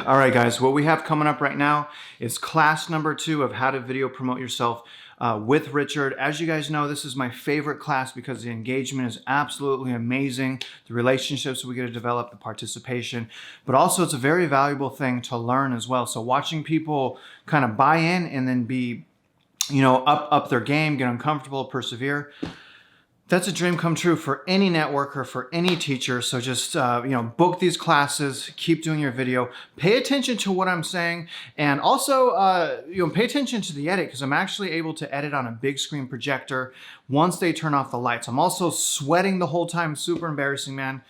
All right, guys, what we have coming up right now is class number 2 of how to video promote yourself with Richard. As you guys know, this is my favorite class because the engagement is absolutely amazing. The relationships we get to develop, the participation, but also it's a very valuable thing to learn as well. So watching people kind of buy in and then be, up their game, get uncomfortable, persevere. That's a dream come true for any networker, for any teacher. So just, book these classes, keep doing your video, pay attention to what I'm saying. And also, pay attention to the edit because I'm actually able to edit on a big screen projector once they turn off the lights. I'm also sweating the whole time. Super embarrassing, man.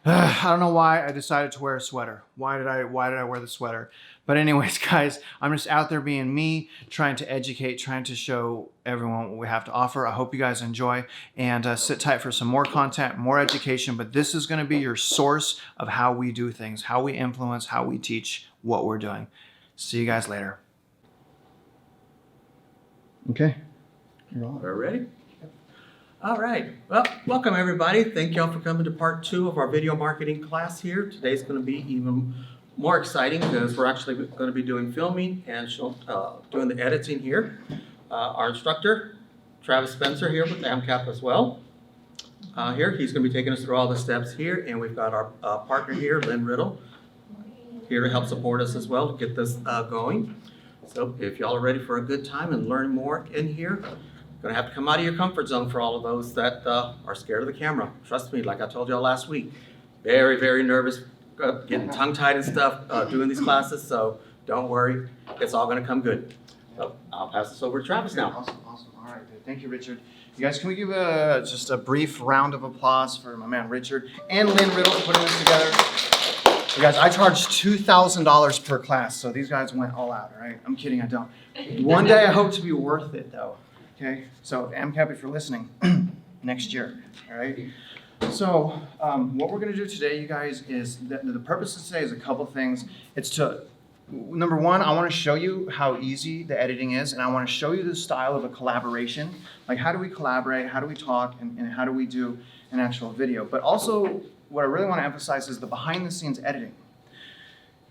I don't know why I decided to wear a sweater. Why did I wear the sweater? But anyways, guys, I'm just out there being me, trying to educate, trying to show everyone what we have to offer. I hope you guys enjoy and sit tight for some more content, more education. But this is going to be your source of how we do things, how we influence, how we teach what we're doing. See you guys later. Okay. We're ready? All right. Well, welcome everybody. Thank y'all for coming to part 2 of our video marketing class here. Today's going to be even more exciting because we're actually going to be doing filming and doing the editing here. Our instructor, Travis Spencer, here with Amcap as well. He's going to be taking us through all the steps here, and we've got our partner here, Lynn Riddle, here to help support us as well to get this going. So if y'all are ready for a good time and learn more in here, going to have to come out of your comfort zone for all of those that are scared of the camera. Trust me, like I told y'all last week, very, very nervous, getting tongue-tied and stuff doing these classes, so don't worry, it's all going to come good. So I'll pass this over to Travis now. Awesome. All right, good. Thank you, Richard. You guys, can we give just a brief round of applause for my man Richard and Lynn Riddle for putting this together? You guys, I charge $2,000 per class, so these guys went all out, all right? I'm kidding, I don't. One day I hope to be worth it, though. Okay, so Amcap, if you're listening, next year, all right? So what we're gonna do today, you guys, is the purpose of today is a couple things. It's to, number one, I wanna show you how easy the editing is, and I wanna show you the style of a collaboration. Like how do we collaborate, how do we talk, and how do we do an actual video? But also, what I really wanna emphasize is the behind the scenes editing.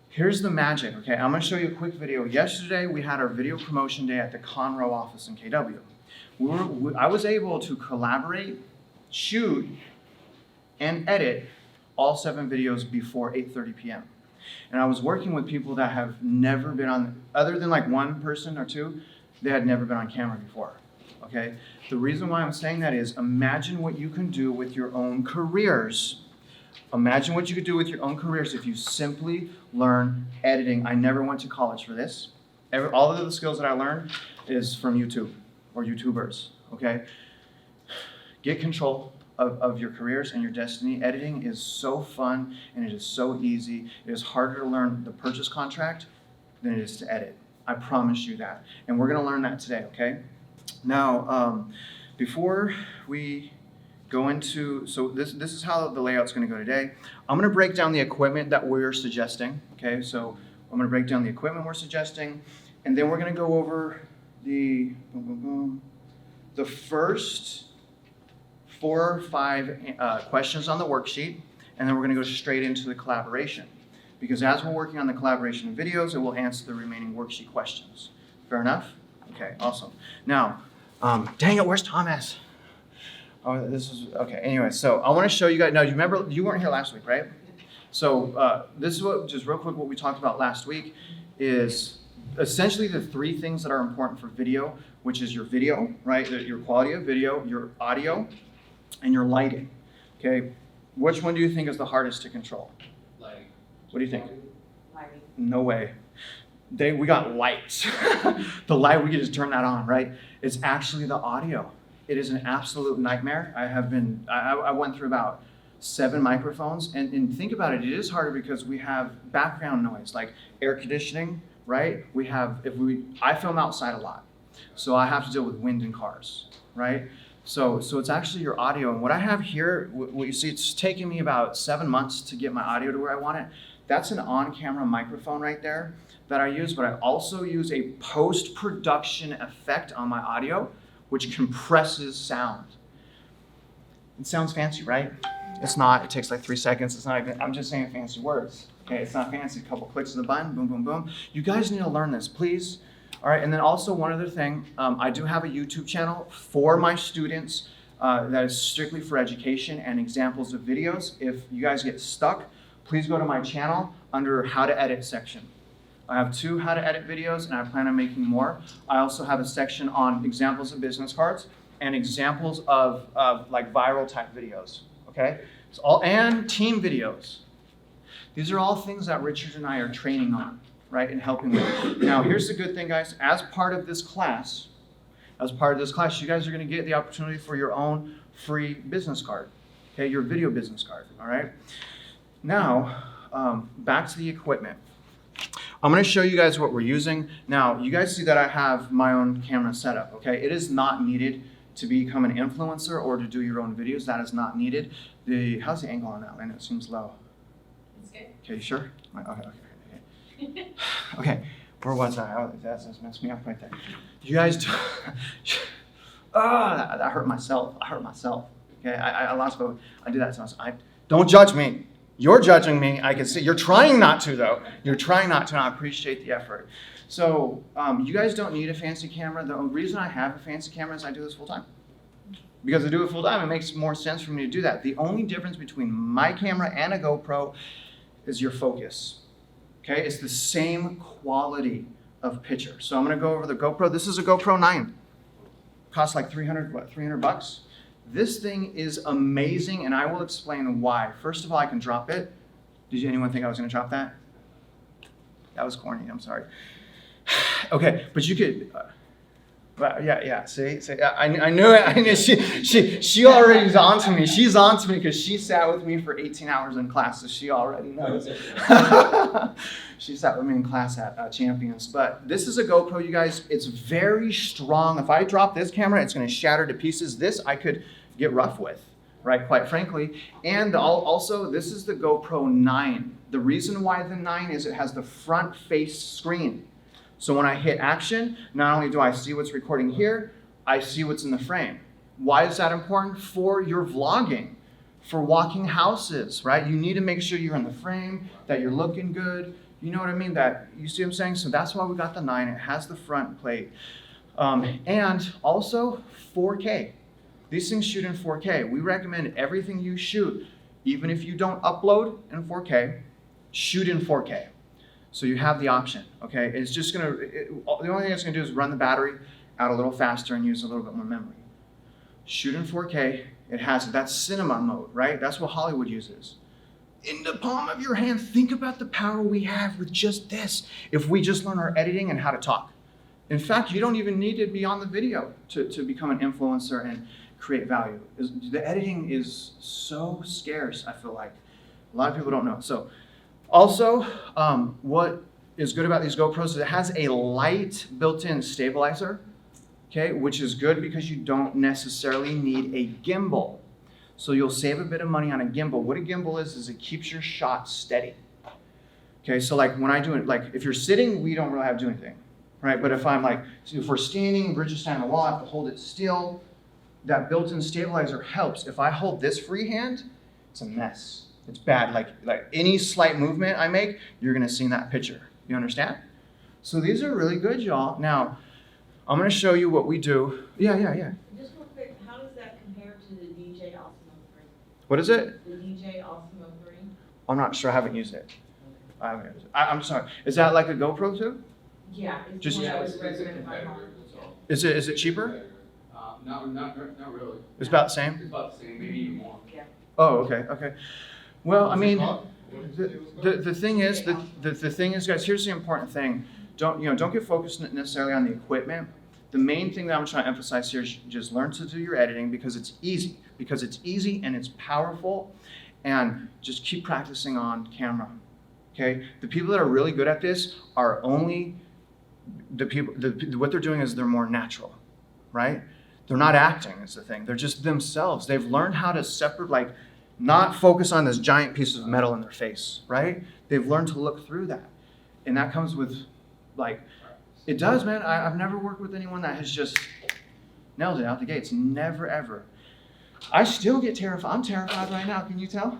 Here's the magic, okay? I'm gonna show you a quick video. Yesterday, we had our video promotion day at the Conroe office in KW. I was able to collaborate, shoot, and edit all 7 videos before 8:30 p.m. And I was working with people that have never been on, other than like one person or two, they had never been on camera before, okay? The reason why I'm saying that is imagine what you can do with your own careers. Imagine what you could do with your own careers if you simply learn editing. I never went to college for this. All of the skills that I learned is from YouTube. Or YouTubers, okay? Get control of your careers and your destiny. Editing is so fun and it is so easy. It is harder to learn the purchase contract than it is to edit. I promise you that. And we're gonna learn that today, okay? Now, before we go into, so this is how the layout's gonna go today. I'm gonna break down the equipment that we're suggesting, okay? So I'm gonna break down the equipment we're suggesting, and then we're gonna go over the first 4 or 5 questions on the worksheet, and then we're going to go straight into the collaboration. Because as we're working on the collaboration videos, it will answer the remaining worksheet questions. Fair enough? Okay, awesome. Now, dang it, where's Thomas? Oh, this is, okay, anyway, so I want to show you guys, now you remember, you weren't here last week, right? So this is what, just real quick, what we talked about last week is essentially the 3 things that are important for video, which is your video, right? Your quality of video, your audio, and your lighting, okay? Which one do you think is the hardest to control? Lighting. What do you think? Lighting. No way. We got lights. The light, we can just turn that on, right? It's actually the audio. It is an absolute nightmare. I went through about 7 microphones, and think about it, it is harder because we have background noise, like air conditioning, right? I film outside a lot, so I have to deal with wind in cars, right? So it's actually your audio, and what I have here, what you see, it's taken me about 7 months to get my audio to where I want it. That's an on-camera microphone right there that I use, but I also use a post-production effect on my audio, which compresses sound. It sounds fancy, right? It's not. It takes like 3 seconds. It's not even, I'm just saying fancy words. Okay, it's not fancy. A couple clicks of the button, boom, boom, boom. You guys need to learn this, please. All right, and then also one other thing. I do have a YouTube channel for my students that is strictly for education and examples of videos. If you guys get stuck, please go to my channel under How to Edit section. I have 2 how to edit videos, and I plan on making more. I also have a section on examples of business cards and examples of like viral type videos, okay? And team videos. These are all things that Richard and I are training on, right, and helping with. Now, here's the good thing, guys. As part of this class, you guys are gonna get the opportunity for your own free business card, okay, your video business card, all right? Now, back to the equipment. I'm going to show you guys what we're using. Now, you guys see that I have my own camera setup, okay? It is not needed to become an influencer or to do your own videos. That is not needed. How's the angle on that, Lynn? It seems low. It's good. Okay, you sure? Okay. Okay, where was I? Oh, that just messed me up right there. You guys do... that hurt myself. Okay, I lost focus. I do that to myself. Don't judge me. You're judging me, I can see. You're trying not to, though. You're trying not to, and I appreciate the effort. So you guys don't need a fancy camera. The reason I have a fancy camera is I do this full time. Because I do it full time, it makes more sense for me to do that. The only difference between my camera and a GoPro is your focus. Okay, it's the same quality of picture. So I'm gonna go over the GoPro. This is a GoPro 9. Costs like 300 bucks. This thing is amazing, and I will explain why. First of all, I can drop it. Did anyone think I was going to drop that? That was corny. I'm sorry. Okay, but you could. Yeah. See. I knew it. I knew she already is on to me. She's on to me because she sat with me for 18 hours in class, so she already knows. She sat with me in class at Champions. But this is a GoPro, you guys. It's very strong. If I drop this camera, it's going to shatter to pieces. This I could get rough with, right, quite frankly. And also, this is the GoPro 9. The reason why the 9 is it has the front face screen. So when I hit action, not only do I see what's recording here, I see what's in the frame. Why is that important? For your vlogging, for walking houses, right? You need to make sure you're in the frame, that you're looking good. You know what I mean? That, you see what I'm saying? So that's why we got the 9. It has the front plate. And also 4K. These things shoot in 4K. We recommend everything you shoot, even if you don't upload in 4K, shoot in 4K. So you have the option, okay? It's just the only thing it's gonna do is run the battery out a little faster and use a little bit more memory. Shoot in 4K, that's cinema mode, right? That's what Hollywood uses. In the palm of your hand, think about the power we have with just this, if we just learn our editing and how to talk. In fact, you don't even need to be on the video to become an influencer and create value. The editing is so scarce, I feel like. A lot of people don't know. So also, what is good about these GoPros is it has a light built-in stabilizer, okay, which is good because you don't necessarily need a gimbal. So you'll save a bit of money on a gimbal. What a gimbal is it keeps your shot steady. Okay, so like when I do it, like if you're sitting, we don't really have to do anything, right? But if we're standing, we're just standing on the wall, I have to hold it still. That built-in stabilizer helps. If I hold this free hand, it's a mess. It's bad. Like any slight movement I make, you're gonna see in that picture. You understand? So these are really good, y'all. Now, I'm gonna show you what we do. Yeah. Just real quick, how does that compare to the DJ Osmo 3? What is it? The DJ Osmo 3? I'm not sure. I haven't used it. I'm sorry. Is that like a GoPro too? Yeah, it's Just- one that it's was a recommended by competitor, Home. that's all. Is it cheaper? Not really. It's about the same? It's about the same, maybe even more. Yeah. Oh, okay. Well, I mean, The the thing is, the thing is, guys, here's the important thing. Don't get focused necessarily on the equipment. The main thing that I'm trying to emphasize here is just learn to do your editing because it's easy. Because it's easy and it's powerful, and just keep practicing on camera. Okay? The people that are really good at this are only the people. What they're doing is they're more natural, right? They're not acting is the thing. They're just themselves. They've learned how to separate, not focus on this giant piece of metal in their face, right? They've learned to look through that. And that comes with, it does, man. I've never worked with anyone that has just nailed it out the gates. Never, ever. I still get terrified. I'm terrified right now, can you tell?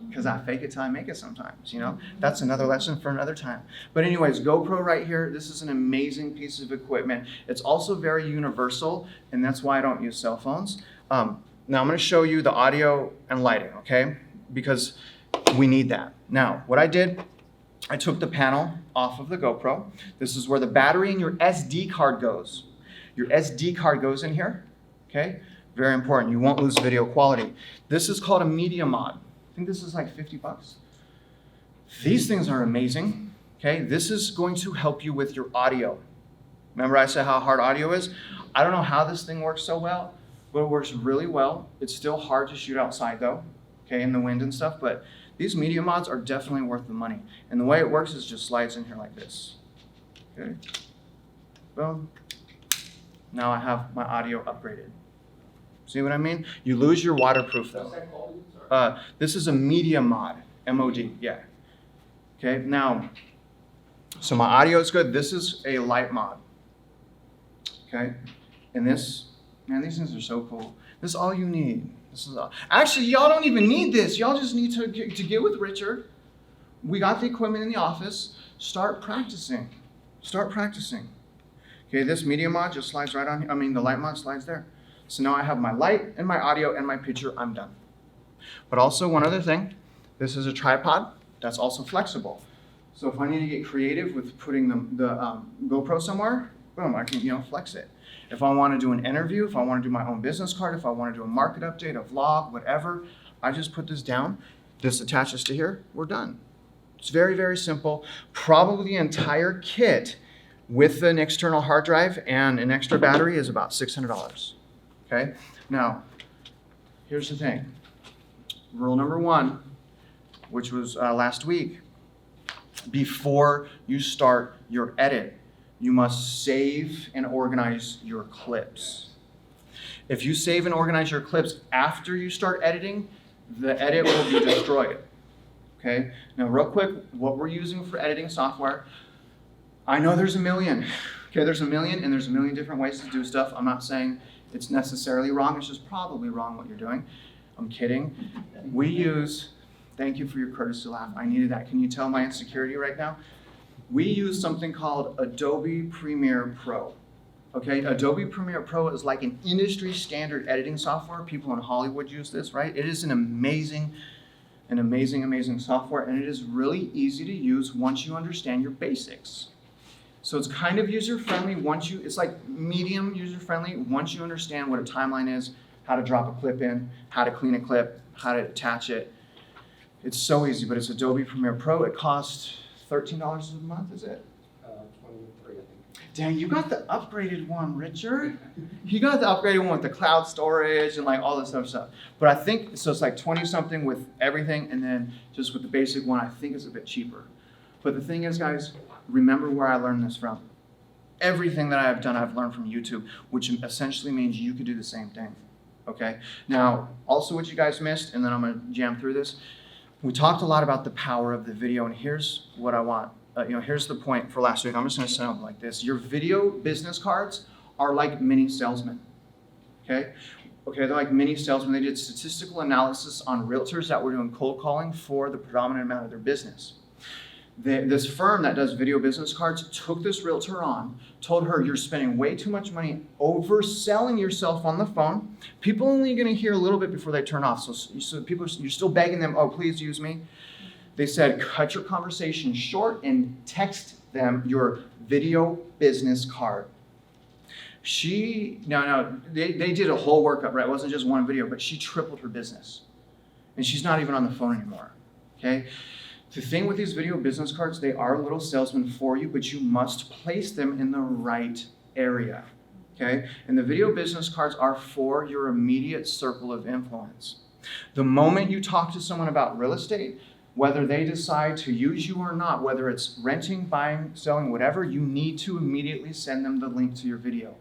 Because I fake it till I make it sometimes, you know? That's another lesson for another time. But anyways, GoPro right here, this is an amazing piece of equipment. It's also very universal, and that's why I don't use cell phones. Now I'm gonna show you the audio and lighting, okay? Because we need that. Now, what I did, I took the panel off of the GoPro. This is where the battery and your SD card goes. Your SD card goes in here, okay? Very important, you won't lose video quality. This is called a media mod. I think this is like 50 bucks. These things are amazing, okay? This is going to help you with your audio. Remember I said how hard audio is? I don't know how this thing works so well, but it works really well. It's still hard to shoot outside though, okay, in the wind and stuff, but these media mods are definitely worth the money. And the way it works is just slides in here like this, okay? Boom. Now I have my audio upgraded. See what I mean? You lose your waterproof though. What's that called? Sorry. This is a media mod, M-O-D, yeah. Okay, now, so my audio is good. This is a light mod, okay? And this, man, these things are so cool. This is all you need. This is all. Actually, y'all don't even need this. Y'all just need to get with Richard. We got the equipment in the office. Start practicing. Start practicing. Okay, this media mod just slides right on, the light mod slides there. So now I have my light and my audio and my picture, I'm done. But also one other thing, this is a tripod that's also flexible. So if I need to get creative with putting the GoPro somewhere, boom, I can flex it. If I want to do an interview, if I want to do my own business card, if I want to do a market update, a vlog, whatever, I just put this down, this attaches to here, we're done. It's very, very simple. Probably the entire kit with an external hard drive and an extra battery is about $600. Okay, now, here's the thing. Rule number 1, which was last week, before you start your edit, you must save and organize your clips. If you save and organize your clips after you start editing, the edit will be destroyed. Okay, now real quick, what we're using for editing software, I know there's a million. Okay, there's a million and there's a million different ways to do stuff. I'm not saying it's necessarily wrong, it's just probably wrong what you're doing. I'm kidding. We use, thank you for your courtesy laugh, I needed that. Can you tell my insecurity right now? We use something called Adobe Premiere Pro. Okay, Adobe Premiere Pro is like an industry standard editing software. People in Hollywood use this, right? It is an amazing software, and it is really easy to use once you understand your basics. So it's kind of user-friendly it's like medium user-friendly once you understand what a timeline is, how to drop a clip in, how to clean a clip, how to attach it. It's so easy, but it's Adobe Premiere Pro. It costs $13 a month, is it? 23, I think. Dang, you got the upgraded one, Richard. You got the upgraded one with the cloud storage and like all this other stuff. But I think, so it's like 20 something with everything, and then just with the basic one, I think it's a bit cheaper. But the thing is, guys, remember where I learned this from. Everything that I've done, I've learned from YouTube, which essentially means you could do the same thing, okay? Now, also what you guys missed, and then I'm gonna jam through this, we talked a lot about the power of the video, and here's what I want. Here's the point for last week. I'm just gonna set up like this. Your video business cards are like mini salesmen, okay? Okay, they're like mini salesmen. They did statistical analysis on realtors that were doing cold calling for the predominant amount of their business. This firm that does video business cards took this realtor on, told her you're spending way too much money overselling yourself on the phone. People only going to hear a little bit before they turn off. So people, you're still begging them, oh, please use me. They said, cut your conversation short and text them your video business card. They did a whole workup, right? It wasn't just one video, but she tripled her business. And she's not even on the phone anymore, okay? The thing with these video business cards, they are little salesmen for you, but you must place them in the right area, okay? And the video business cards are for your immediate circle of influence. The moment you talk to someone about real estate, whether they decide to use you or not, whether it's renting, buying, selling, whatever, you need to immediately send them the link to your video.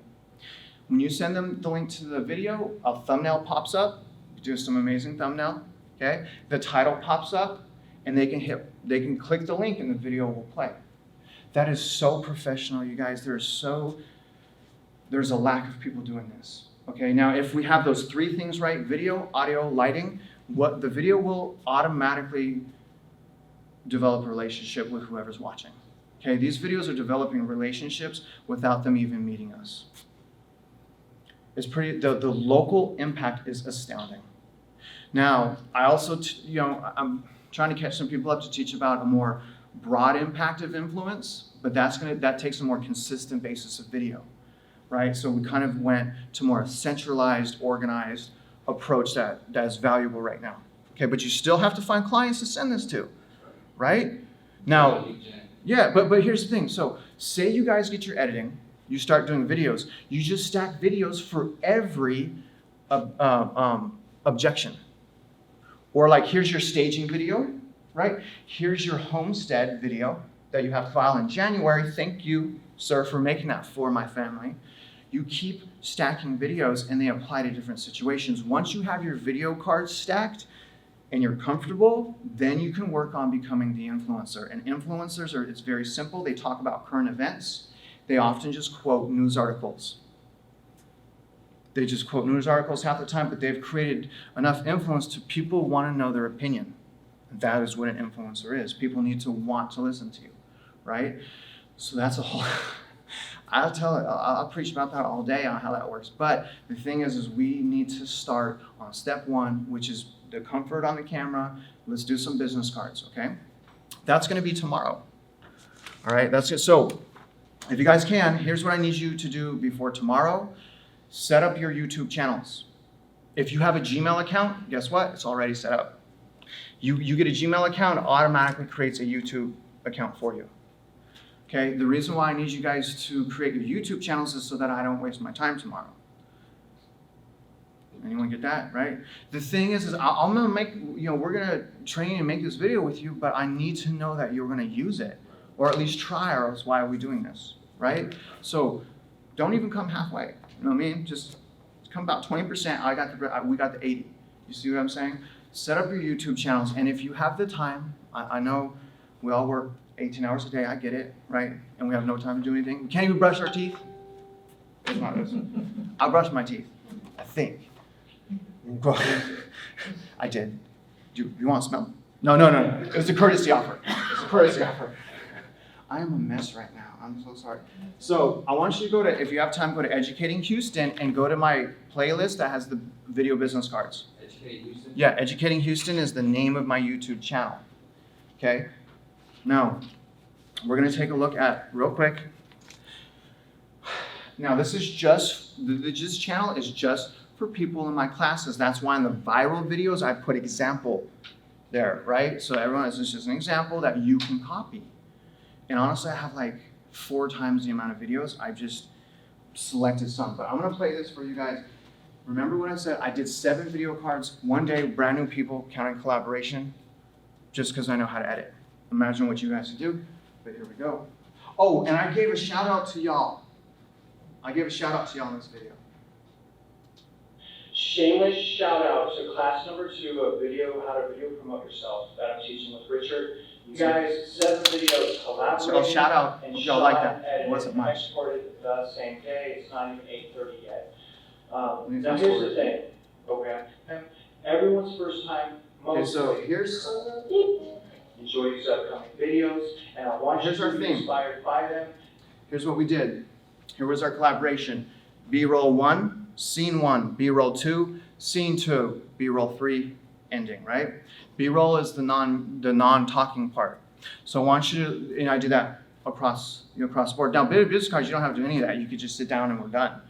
When you send them the link to the video, a thumbnail pops up, do some amazing thumbnail, okay? The title pops up, and they can click the link and the video will play. That is so professional, you guys. There's a lack of people doing this, Okay, now if we have those three things right, video, audio, lighting, what the video will automatically develop a relationship with whoever's watching. Okay, these videos are developing relationships without them even meeting us. It's pretty, the local impact is astounding. Now, I also, I'm trying to catch some people up to teach about a more broad impact of influence, but that takes a more consistent basis of video, right? So we kind of went to more centralized, organized approach that is valuable right now. Okay, but you still have to find clients to send this to, right? Now, yeah, but here's the thing. So say you guys get your editing, you start doing videos, you just stack videos for every objection. Or like, here's your staging video, right? Here's your homestead video that you have to file in January. Thank you, sir, for making that for my family. You keep stacking videos and they apply to different situations. Once you have your video cards stacked and you're comfortable, then you can work on becoming the influencer. And influencers it's very simple. They talk about current events. They often just quote news articles. They just quote news articles half the time, but they've created enough influence to people want to know their opinion. That is what an influencer is. People need to want to listen to you, right? So that's a whole, I'll preach about that all day on how that works. But the thing is we need to start on step one, which is the comfort on the camera. Let's do some business cards, okay? That's gonna be tomorrow. All right, that's it. So if you guys can, here's what I need you to do before tomorrow. Set up your YouTube channels. If you have a Gmail account, guess what? It's already set up. You get a Gmail account, it automatically creates a YouTube account for you. Okay, the reason why I need you guys to create your YouTube channels is so that I don't waste my time tomorrow. Anyone get that, right? The thing is I'm gonna make, we're gonna train and make this video with you, but I need to know that you're gonna use it, or at least try, or else why are we doing this, right? So don't even come halfway, you know what I mean? Just come about 20%, we got the 80. You see what I'm saying? Set up your YouTube channels, and if you have the time, I know we all work 18 hours a day, I get it, right? And we have no time to do anything. We can't even brush our teeth. I brush my teeth, I think. I did. Do you want to smell? No. It was a courtesy offer. I am a mess right now. I'm so sorry. So I want you to go to, if you have time, go to Educating Houston and go to my playlist that has the video business cards. Educating Houston? Yeah, Educating Houston is the name of my YouTube channel. Okay? Now, we're going to take a look at, real quick. Now, this is just, this channel is just for people in my classes. That's why in the viral videos, I put example there, right? So everyone, this is just an example that you can copy. And honestly, I have like 4 times the amount of videos. I just selected some, but I'm gonna play this for you guys. Remember when I said I did 7 video cards one day, brand new people, counting collaboration, just because I know how to edit. Imagine what you guys could do, but here we go. Oh, and I gave a shout out to y'all. in this video. Shameless shout out to class number 2 of how to video promote yourself that I'm teaching with Richard. You guys, 7 videos collaborating. So shout out, and y'all like that. edited, It wasn't mine. exported the same day. It's not even 8:30 yet. Now fast here's forward. the thing, okay? Everyone's first time, Okay, so mostly. here's Enjoy these upcoming videos, and I want you Here's our to be theme. inspired by them. Here's what we did. Here was our collaboration. B-roll 1, scene 1, B-roll 2, scene 2, B-roll 3, ending, right? B-roll is the non-talking part. So I want you to, and I do that across the board. Now, business cards, you don't have to do any of that. You could just sit down and we're done.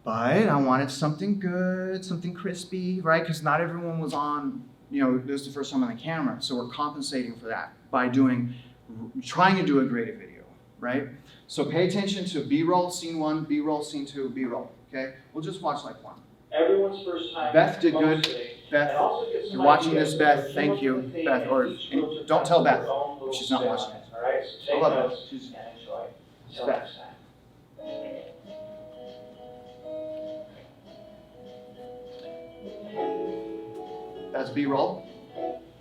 But I wanted something good, something crispy, right? Because not everyone was on, this is the first time on the camera. So we're compensating for that by trying to do a graded video, right? So pay attention to B-roll, scene 1, B-roll, scene 2, B-roll, okay? We'll just watch like one. Everyone's first time. Beth did good. mostly. Beth, And also get some you're watching ideas. this, Beth. So Thank you, come up with a theme, Beth, and or each group just don't has tell their Beth own little if she's not spin on watching it, all right? So I take love her. notes She's- and enjoy. Till Beth. next time. That's B-roll.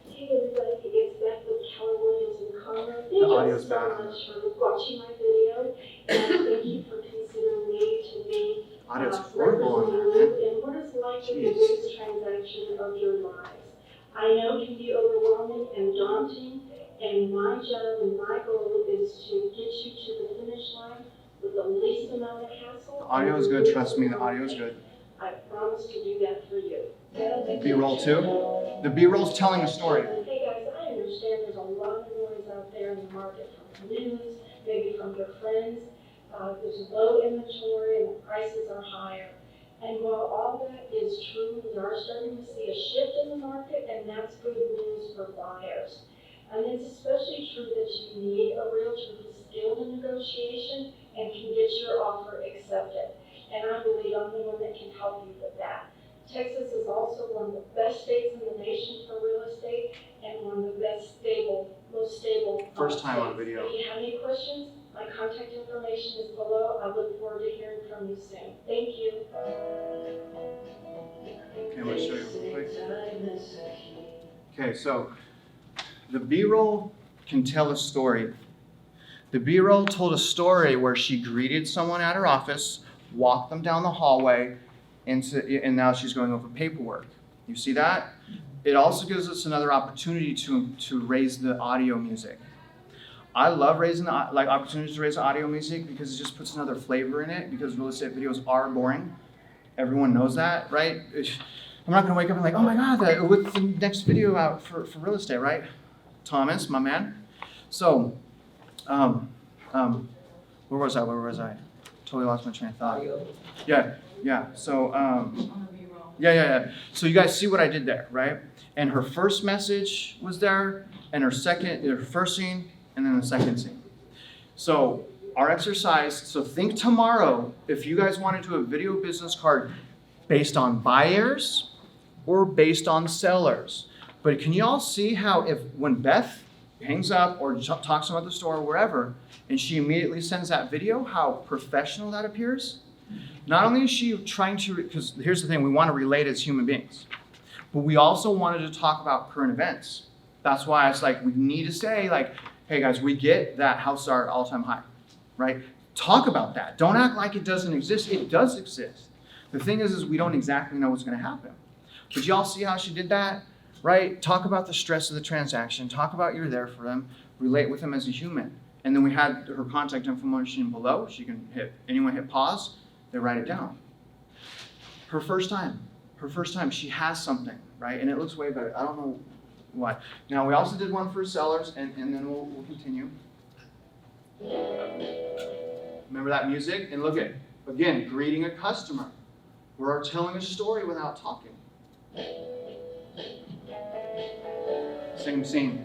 Hey everybody, it's Beth with Keller Williams and Conroe. Thank The you audio's so bad. much for watching my video, and thank you for considering me to be Audio's horrible on there, man. And what is likely the Jeez. biggest transaction of your lives. I know it can be overwhelming and daunting, and my job and my goal is to get you to the finish line with the least amount of hassle. The audio is good, trust me, the audio is good. I promise to do that for you. B-roll too? The B-roll's telling a story. Hey guys, I understand there's a lot of noise out there in the market from the news, maybe from your friends. There's low inventory and the prices are higher. And while all that is true, we are starting to see a shift in the market, and that's good news for buyers. And it's especially true that you need a realtor who's skilled in negotiation and can get your offer accepted. And I believe I'm the one that can help you with that. Texas is also one of the best states in the nation for real estate and one of the most stable. First time on states. video. If you have any questions, my contact information is below. I look forward to hearing from you soon. Thank you. Okay, I'm gonna show you real quick. Okay, so the B-roll can tell a story. The B-roll told a story where she greeted someone at her office, walked them down the hallway, and now she's going over paperwork. You see that? It also gives us another opportunity to raise the audio music. I love raising opportunities to raise the audio music because it just puts another flavor in it, because real estate videos are boring. Everyone knows that, right? I'm not gonna wake up and like, oh my God, what's the next video out for real estate, right? Thomas, my man. So, where was I? Totally lost my train of thought. Yeah. So, yeah. So you guys see what I did there, right? And her first message was there, and her first scene, and then the second scene. So our exercise, so think tomorrow, if you guys want to do a video business card based on buyers or based on sellers. But can you all see how when Beth hangs up or talks about the store or wherever, and she immediately sends that video, how professional that appears? Not only is she trying to, because here's the thing, we want to relate as human beings, but we also wanted to talk about current events. That's why it's like, we need to say like, hey guys, we get that house are at all-time high, right? Talk about that. Don't act like it doesn't exist. It does exist. The thing is we don't exactly know what's going to happen. But y'all see how she did that, right? Talk about the stress of the transaction. Talk about you're there for them. Relate with them as a human. And then we had her contact information below. She can anyone hit pause, they write it down. Her first time, she has something, right? And it looks way better. I don't know why. Now, we also did one for sellers, and then we'll continue. Remember that music? And look at, again, greeting a customer. We're telling a story without talking. Same scene.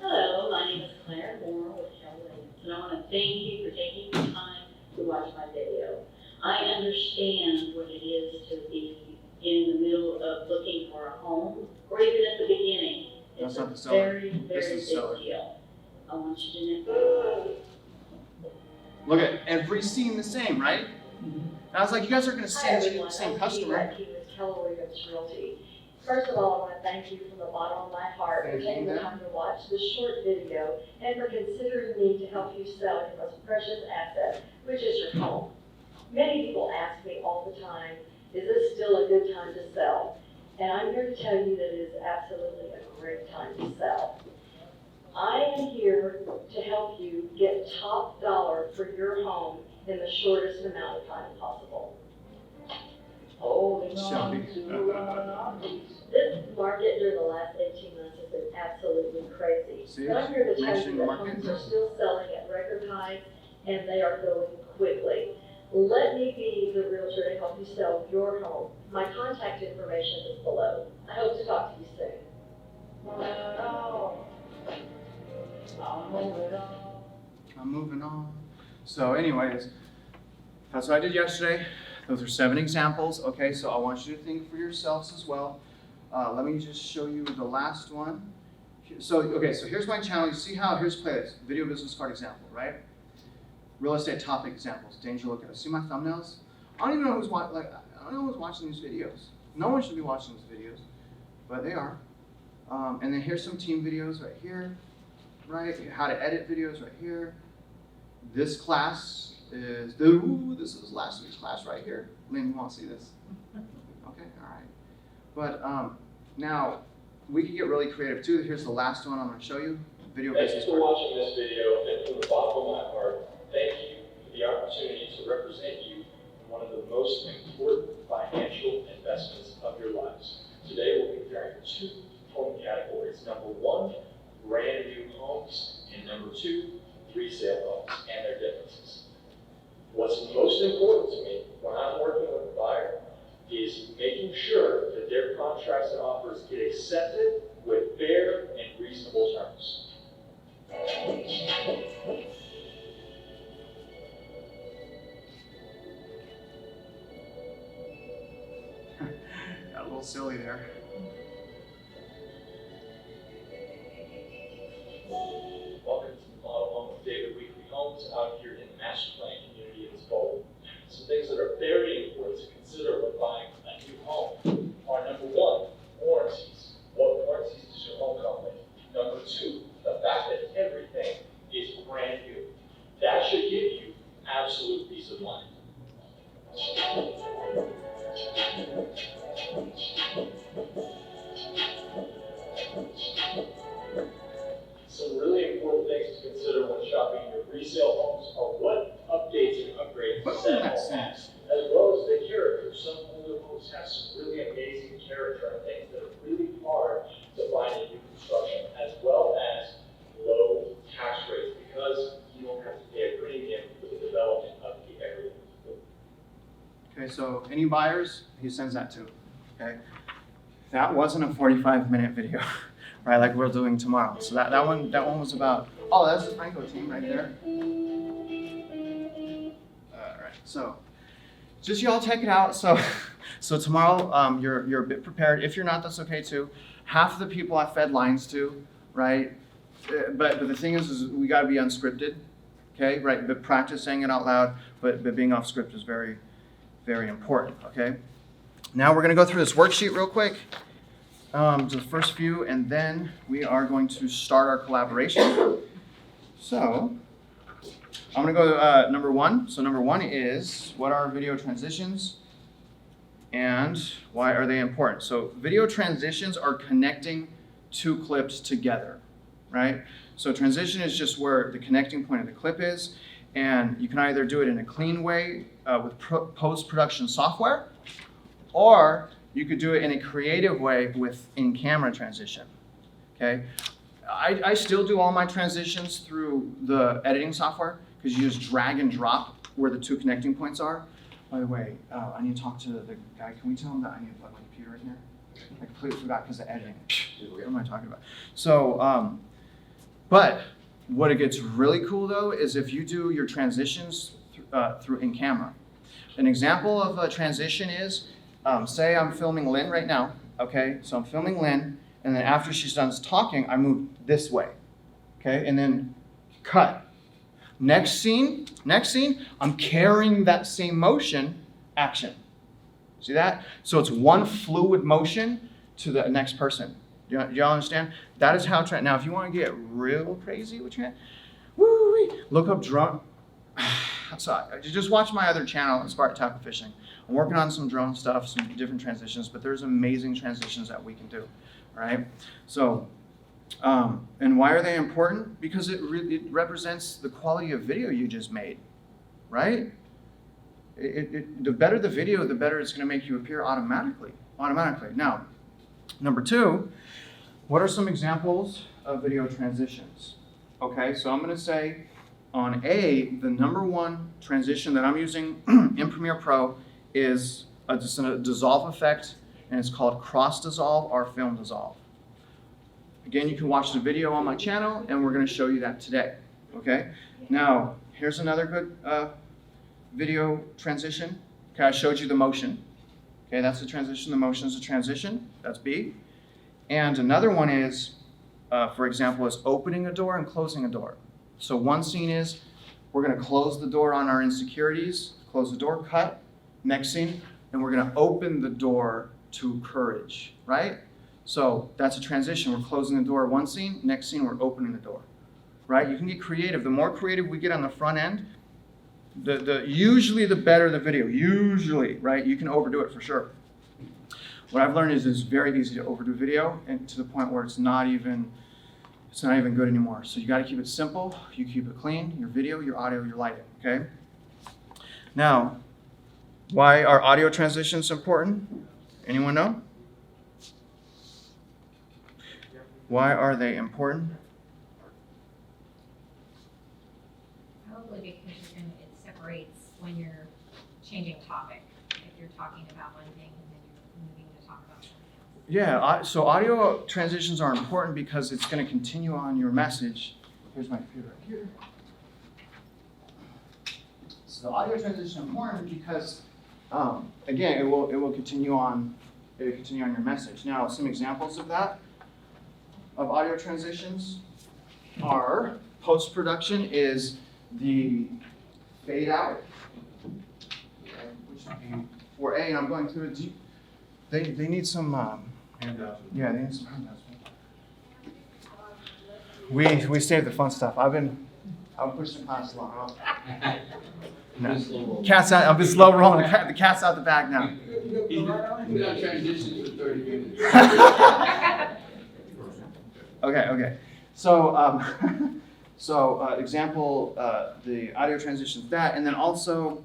Hello, my name is Claire Moore with Kelly, and I want to thank you for taking the time to watch my video. I understand what it is to be in the middle of looking for a home, or even at the beginning. That's It's not the a seller. very, This very is big the seller. deal. I want you to know. Look at every scene the same, right? And I was like, you guys are going to Hi see everyone, the same I'm customer. Steve with Keller Realty. First of all, I want to thank you from the bottom of my heart for Thank you, taking the ma'am. time to watch this short video and for considering me to help you sell your most precious asset, which is your home. Many people ask me all the time, is this still a good time to sell? And I'm here to tell you that it is absolutely a great time to sell. I am here to help you get top dollar for your home in the shortest amount of time possible. Holding on Shelby. to our This market during the last 18 months has been absolutely crazy. See, But I'm here to tell mentioning you that market. homes are still selling at record highs and they are going quickly. Let me be the realtor to help you sell your home. My contact information is below. I hope to talk to you soon. I'm moving on. So anyways, that's what I did yesterday. Those are 7 examples. Okay, so I want you to think for yourselves as well. Let me just show you the last one. So here's my challenge. See how, here's playlist, video business card example, right? Real estate topic examples, danger look at. See my thumbnails? I don't even know who's watching these videos. No one should be watching these videos, but they are. And then here's some team videos right here, right? How to edit videos right here. This class is, this is last week's class right here. Lynn, you want to see this? Okay, all right. But now, we can get really creative too. Here's the last one I'm going to show you. Video Thank you business for card. watching this video, and from the bottom of my heart, thank you for the opportunity to represent you in one of the most important financial investments of your lives. Today we'll be comparing two home categories. Number one, brand new homes, and number two, resale homes and their differences. What's most important to me when I'm working with a buyer is making sure that their contracts and offers get accepted with fair and reasonable terms. Got a little silly there. Welcome to the Model Home with David Weekly Homes out here in the Master Plan community in Bold. Some things that are very important to consider when buying a new home are number one, warranties. What warranties does your home come with? Number two, the fact that everything is brand new. That should give you absolute peace of mind. Some really important things to consider when shopping your resale homes are what updates and upgrades that home has, as well as the character. Some older homes have some really amazing character and things that are really hard to find in new construction, as well as low tax rates, because you don't have to pay a premium for the development of the area. Okay, so any buyers, he sends that to. Okay, that wasn't a 45-minute video, right? Like we're doing tomorrow. So that one was about. Oh, that's the Franco team right there. All right, so just y'all check it out. So tomorrow, you're a bit prepared. If you're not, that's okay too. Half of the people I fed lines to, right? But the thing is we got to be unscripted, okay? Right? But practice saying it out loud, but being off script is very, very important, okay? Now we're going to go through this worksheet real quick, to the first few, and then we are going to start our collaboration. So I'm going to go to number one. So number one is, what are video transitions and why are they important? So video transitions are connecting two clips together, right? So transition is just where the connecting point of the clip is, and you can either do it in a clean way with post-production software, or you could do it in a creative way with in-camera transition, okay? I still do all my transitions through the editing software because you just drag and drop where the two connecting points are. By the way, I need to talk to the guy. Can we tell him that I need to plug my computer in here? I completely forgot because of editing. What am I talking about? So, but what it gets really cool though is if you do your transitions through in-camera. An example of a transition is, say I'm filming Lynn right now, okay? So I'm filming Lynn, and then after she's done talking, I move this way, okay? And then cut. Next scene, I'm carrying that same motion, action. See that? So it's one fluid motion to the next person. Do y'all understand? That is how, now if you want to get real crazy with your, look up drone. So just watch my other channel, Spartan Tackle Fishing. I'm working on some drone stuff, some different transitions, but there's amazing transitions that we can do, all right? So, and why are they important? Because it represents the quality of video you just made, right? The better the video, the better it's going to make you appear automatically. Now, number two, what are some examples of video transitions? Okay, so I'm going to say on A, the number one transition that I'm using in Premiere Pro is just a dissolve effect, and it's called cross dissolve or film dissolve. Again, you can watch the video on my channel, and we're going to show you that today. Okay. Now, here's another good video transition. Okay, I showed you the motion. Okay, that's the transition. The motion is a transition. That's B. And another one is, for example, is opening a door and closing a door. So one scene is we're going to close the door on our insecurities, close the door, cut. Next scene, and we're going to open the door to courage, right? So that's a transition. We're closing the door one scene, next scene we're opening the door, right? You can get creative. The more creative we get on the front end, Usually the better the video, usually, right? You can overdo it for sure. What I've learned is it's very easy to overdo video, and to the point where it's not even good anymore. So you got to keep it simple. You keep it clean. Your video, your audio, your lighting. Okay. Now, why are audio transitions important? Anyone know? Why are they important? Probably because it separates when you're changing topic. If you're talking about one thing and then you're moving to talk about something else. Yeah, so audio transitions are important because it's going to continue on your message. Here's my computer right here. So the audio transition is important because, again, it will continue on your message. Now, some examples of that, of audio transitions, are post-production is the fade out, which would be 4A, and I'm going through it. They need some handouts. Yeah, they need some handouts. We saved the fun stuff. I'm pushing class along. No. Cat's out. I've been slow rolling. The cat's out the bag now. We're not transitioning for 30 minutes. Okay. So, example, the audio transitions that, and then also,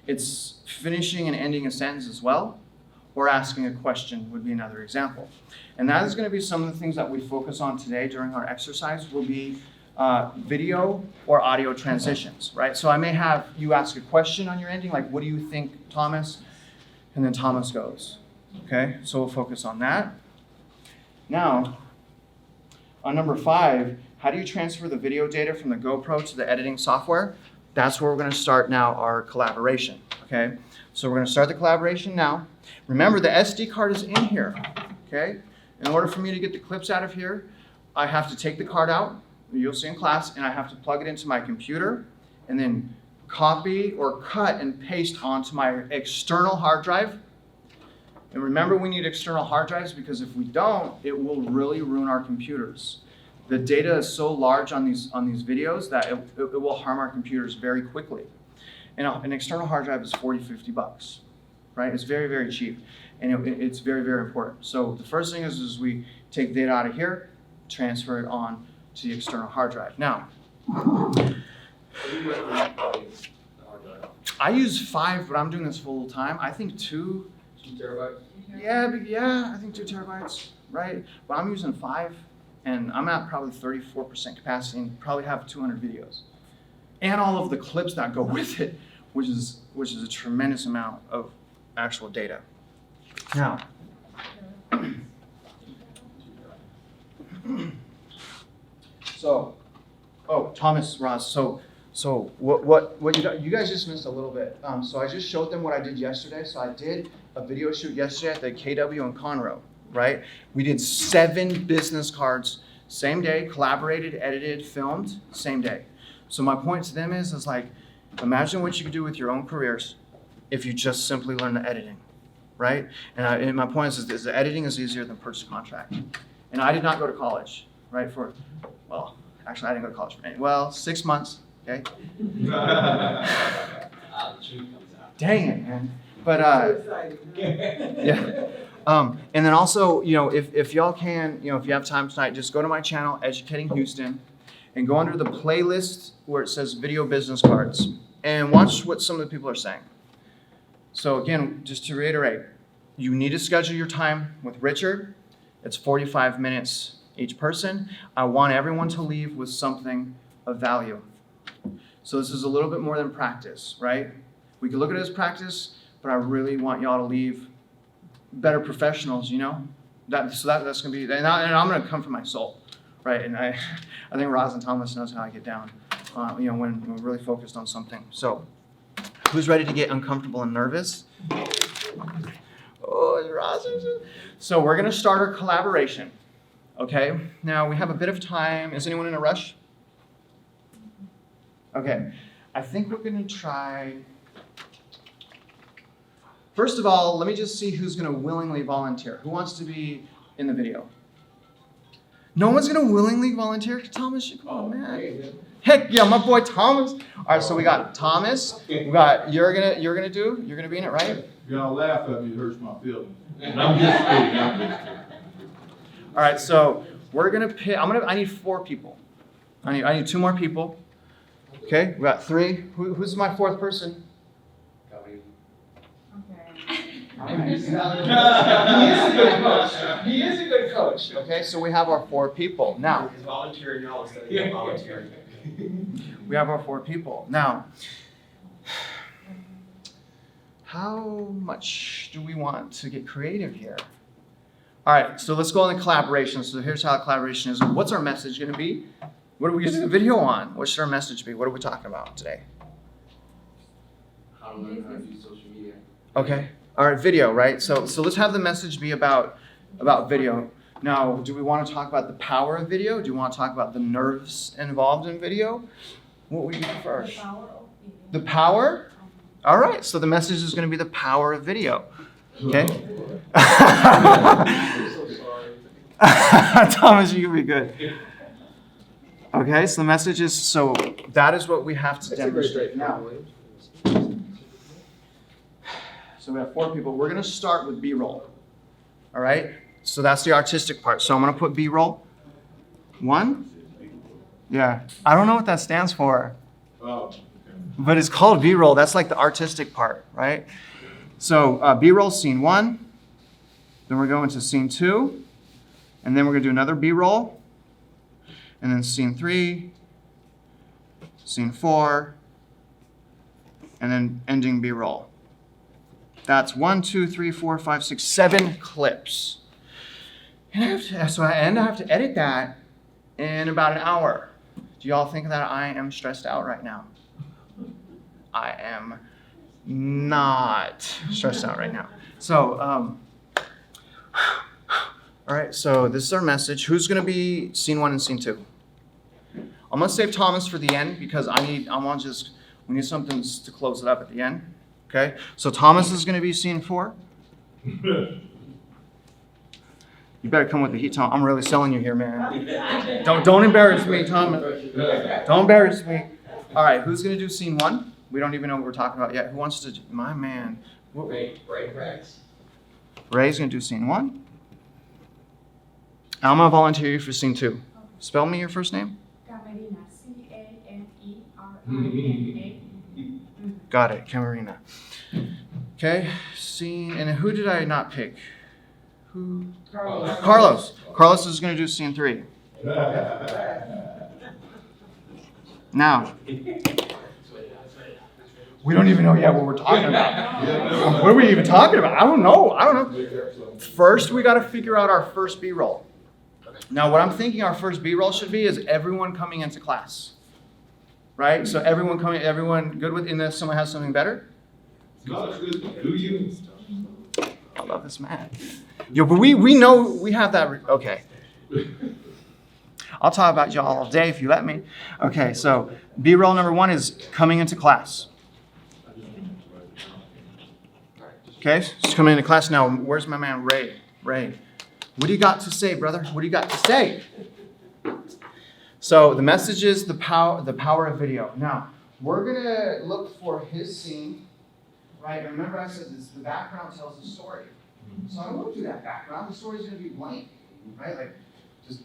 it's finishing and ending a sentence as well, or asking a question would be another example. And that is going to be some of the things that we focus on today during our exercise. Will be video or audio transitions, right? So I may have you ask a question on your ending, like, what do you think, Thomas? And then Thomas goes. Okay, so we'll focus on that. Now, on number 5, how do you transfer the video data from the Gopro to the editing software? That's where we're going to start now our collaboration, okay? So we're going to start the collaboration now. Remember, the SD card is in here, okay? In order for me to get the clips out of here, I have to take the card out, you'll see in class, and I have to plug it into my computer and then copy or cut and paste onto my external hard drive. And remember, we need external hard drives because if we don't, it will really ruin our computers. The data is so large on these videos that it will harm our computers very quickly. And an external hard drive is $40-50, right? It's very, very cheap, and it's very, very important. So the first thing is we take data out of here, transfer it on to the external hard drive. Now, I use 5, but I'm doing this full time. I think 2 terabytes? Yeah, I think 2 terabytes, right? But I'm using 5, and I'm at probably 34% capacity and probably have 200 videos. And all of the clips that go with it, which is a tremendous amount of actual data. Now, Thomas, Roz, so what you guys just missed a little bit. So I just showed them what I did yesterday. So I did a video shoot yesterday at the KW in Conroe, right? We did 7 business cards, same day, collaborated, edited, filmed, same day. So my point to them is like, imagine what you could do with your own careers if you just simply learn the editing, right? And my point is the editing is easier than purchase contract. And I did not go to college, right? Actually, I didn't go to college for 6 months, okay? Dang it, man. But, yeah. And then also, if y'all can, if you have time tonight, just go to my channel, Educating Houston, and go under the playlist where it says video business cards and watch what some of the people are saying. So again, just to reiterate, you need to schedule your time with Richard. It's 45 minutes each person. I want everyone to leave with something of value. So this is a little bit more than practice, right? We can look at it as practice, but I really want y'all to leave better professionals, that's gonna be, and I'm gonna come from my soul, right? And I think Roz and Thomas knows how I get down, when we're really focused on something. So, who's ready to get uncomfortable and nervous? Oh, Roz. So we're gonna start our collaboration, okay? Now we have a bit of time. Is anyone in a rush? Okay, I think we're gonna try. First of all, let me just see who's going to willingly volunteer. Who wants to be in the video? No one's going to willingly volunteer? Thomas, come on, man. Heck yeah, my boy Thomas. All right, so we got Thomas. We got you're gonna be in it, right? Y'all laugh at me, it hurts my feelings. I'm just kidding. All right, so we're gonna pick. I need 4 people. I need 2 more people. Okay, we got 3. Who's my 4th person? He is a good coach. He is a good coach. Okay, so we have our 4 people. Now, He's volunteering y'all instead of you volunteering. we have our 4 people. Now, how much do we want to get creative here? All right, so let's go on the collaboration. So here's how collaboration is. What's our message going to be? What are we using the video on? What should our message be? What are we talking about today? How to learn how to use social media. Okay. All right, video, right? So let's have the message be about video. Now, do we want to talk about the power of video? Do we want to talk about the nerves involved in video? What would you prefer? The power of video. The power? All right, so the message is going to be the power of video. Okay? Thomas, you can be good. Okay, so the message is, so that is what we have to demonstrate now. So we have 4 people. We're going to start with B-roll. All right? So that's the artistic part. So I'm going to put B-roll. 1. Yeah. I don't know what that stands for. But it's called B-roll. That's like the artistic part, right? So B-roll scene 1. Then we're going to scene 2. And then we're going to do another B-roll. And then scene 3. Scene 4. And then ending B-roll. That's 1, 2, 3, 4, 5, 6, 7 clips. And I have to edit that in about an hour. Do y'all think that I am stressed out right now? I am not stressed out right now. So, all right, so this is our message. Who's gonna be scene 1 and scene 2? I'm gonna save Thomas for the end because we need something to close it up at the end. Okay, so Thomas is gonna be scene 4. You better come with the heat, Tom. I'm really selling you here, man. Don't embarrass me, Thomas. Don't embarrass me. All right, who's gonna do scene 1? We don't even know what we're talking about yet. Who wants to? My man. Ray. Ray's gonna do scene 1. I'm gonna volunteer you for scene 2. Spell me your first name. Camarina. Camarina. Got it, Camarina. Okay, scene, and who did I not pick? Who? Carlos. Carlos is going to do scene 3. Now, we don't even know yet what we're talking about. What are we even talking about? I don't know. First, we got to figure out our first B-roll. Now, what I'm thinking our first B-roll should be is everyone coming into class. Right? So everyone good with, unless someone has something better? No, it's good. Do you? I love this man. Yo, but we know we have that. Okay. I'll talk about y'all all day if you let me. Okay, so B-roll number 1 is coming into class. Okay, so coming into class now. Where's my man Ray? Ray, what do you got to say, brother? What do you got to say? So the message is the power of video. Now, we're going to look for his scene, right? Remember I said the background tells the story. So I don't want to do that background. The story is going to be blank, right? Like,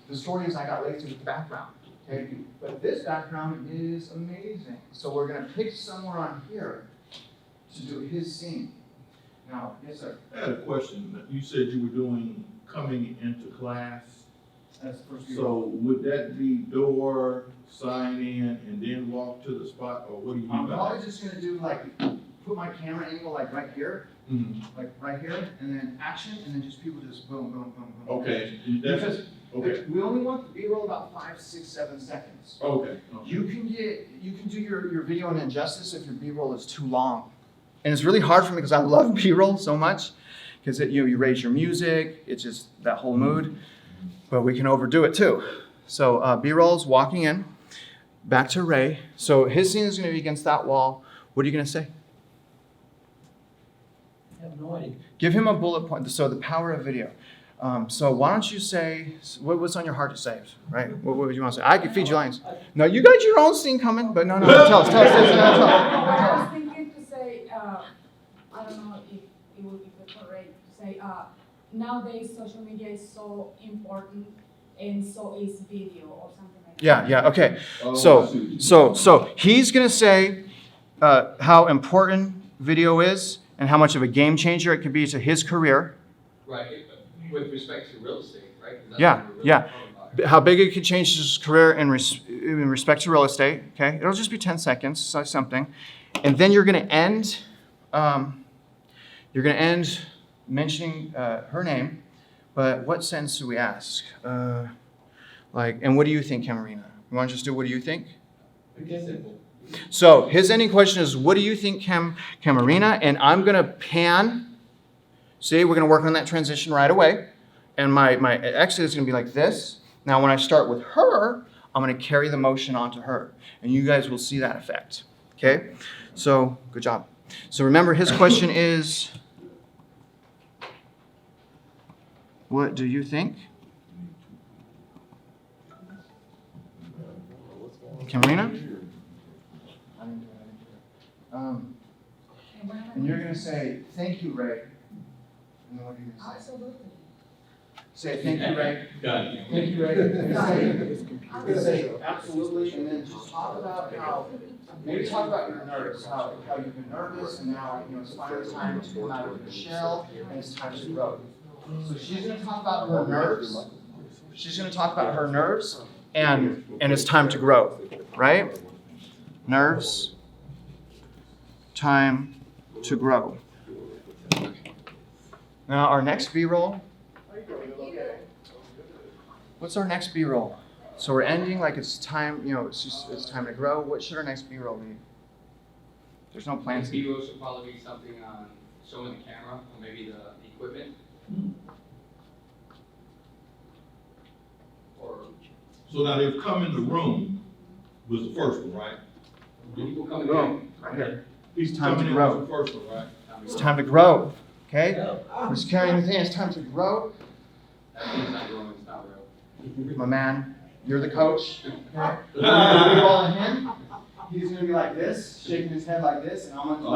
the story is I got lazy with the background, okay? But this background is amazing. So we're going to pick somewhere on here to do his scene. Now, yes, sir? I had a question. You said you were doing coming into class. That's the first So would that be door, sign in, and then walk to the spot, or what do you mean I'm by probably that? just going to do put my camera angle like right here, like right here, and then action, and then just people just boom, boom, boom, boom. Okay. Because Okay. we only want the B-roll about 5, 6, 7 seconds. Okay. You can do your video an injustice if your B-roll is too long. And it's really hard for me because I love B-roll so much because you raise your music, it's just that whole mood, but we can overdo it too. So B-roll is walking in, back to Ray. So his scene is going to be against that wall. What are you going to say? I have no idea. Give him a bullet point. So the power of video. So why don't you say, what's on your heart to say, right? What would you want to say? I could feed you lines. No, you got your own scene coming, but no, tell us. I was thinking to say, I don't know if it would be correct to say, nowadays social media is so important and so is video or something like that. Yeah, okay. Oh, So he's going to say how important video is and how much of a game changer it could be to his career. Right, with respect to real estate, right? 'Cause that's Yeah, what we're really yeah. talking about. How big it could change his career in respect to real estate, okay? It'll just be 10 seconds, so something. And then you're going to end mentioning her name, but what sentence do we ask? And what do you think, Camarina? You want to just do what do you think? It's simple. So his ending question is, what do you think, Camarina? And I'm going to pan. See, we're going to work on that transition right away. And my exit is going to be like this. Now, when I start with her, I'm going to carry the motion onto her. And you guys will see that effect. Okay? So, good job. So remember, his question is, what do you think? Camarina? And you're going to say, thank you, Ray. And then what are you going to say? Absolutely. Say, thank you, Ray. Done. Thank you, Ray. And say, absolutely, and then just talk about how, maybe talk about your nerves, how you've been nervous, and now, it's finally time to come out of the shell, and it's time to grow. So she's going to talk about her nerves. She's going to talk about her nerves, and it's time to grow, right? Nerves, time to grow. Now, our next B-roll. What's our next B-roll? So we're ending like it's time, it's time to grow. What should our next B-roll be? There's no plan. Next video should probably be something on showing the camera or maybe the equipment. Or So now they've come in the room was the first one, right? people coming Grow. in. Right here. He's time to coming in grow. was the first one, right? It's time to grow. Okay? We're just carrying the thing. It's time to grow. That means not growing, it's not real. My man, you're the coach. Okay? We're gonna roll on him. He's gonna be like this, shaking his head like this, and I'm gonna do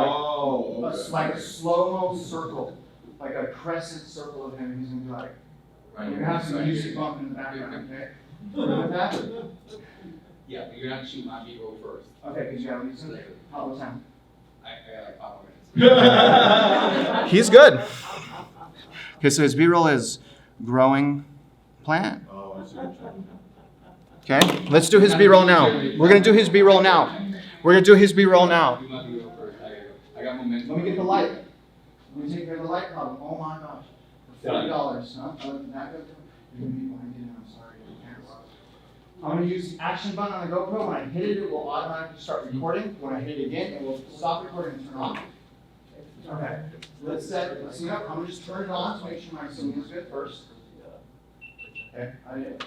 like a slow-mo circle, like a crescent circle of him. He's gonna be like, Right. you're gonna have some music bumping in the background, okay? With that? Yeah, but you're not shooting my B-roll first. Okay, because you gotta leave some how much time? I got like 5 minutes. He's good. Okay, so his B-roll is growing plant. Oh, I see what you're saying. Okay, let's do his B-roll now. We're gonna do his B-roll now. We're gonna do his B-roll now. Do my B-roll first. I got momentum. Let me get the light. Let me take care of the light problem. Oh my gosh. For $40, huh? You're gonna be blinded, and I'm sorry. I'm gonna use the action button on the GoPro. When I hit it, it will automatically start recording. When I hit it again, it will stop recording and turn off. Okay, let's see up. I'm gonna just turn it on to make sure my scene is good first. Okay, I did it.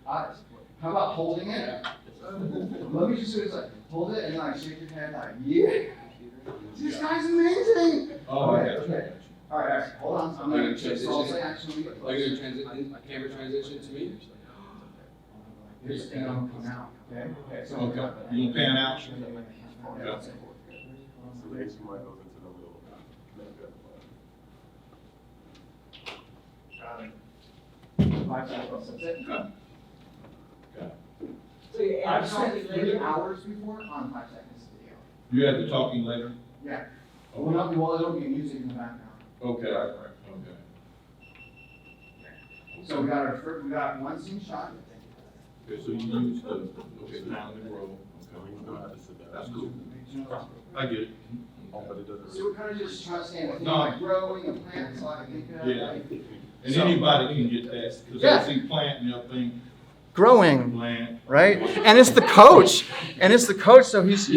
How about holding it? Let me just do this, like, hold it and then like shake your head like, yeah. This guy's amazing. Oh, Okay. All right, hold on. I'm gonna transition. so I'll say action. Are you gonna camera transition to me? This thing will come out. Okay. So Okay, you gonna pan out? Okay. Got it. 5 seconds. That's it. Got So you're I've adding spent later? 3 hours before on 5 seconds video. You have the talking later? Yeah. Well, it'll be music in the background. Okay, okay. So we got one scene shot. Okay, so you use the, okay, now the roll. Okay. That's cool. I get it. So we're kind of just trying to stand with No. like growing a plant, so I think. Yeah. Like, And So- anybody can get that, because Yeah. I see plant and everything, growing, plant. right? And it's the coach. So he's,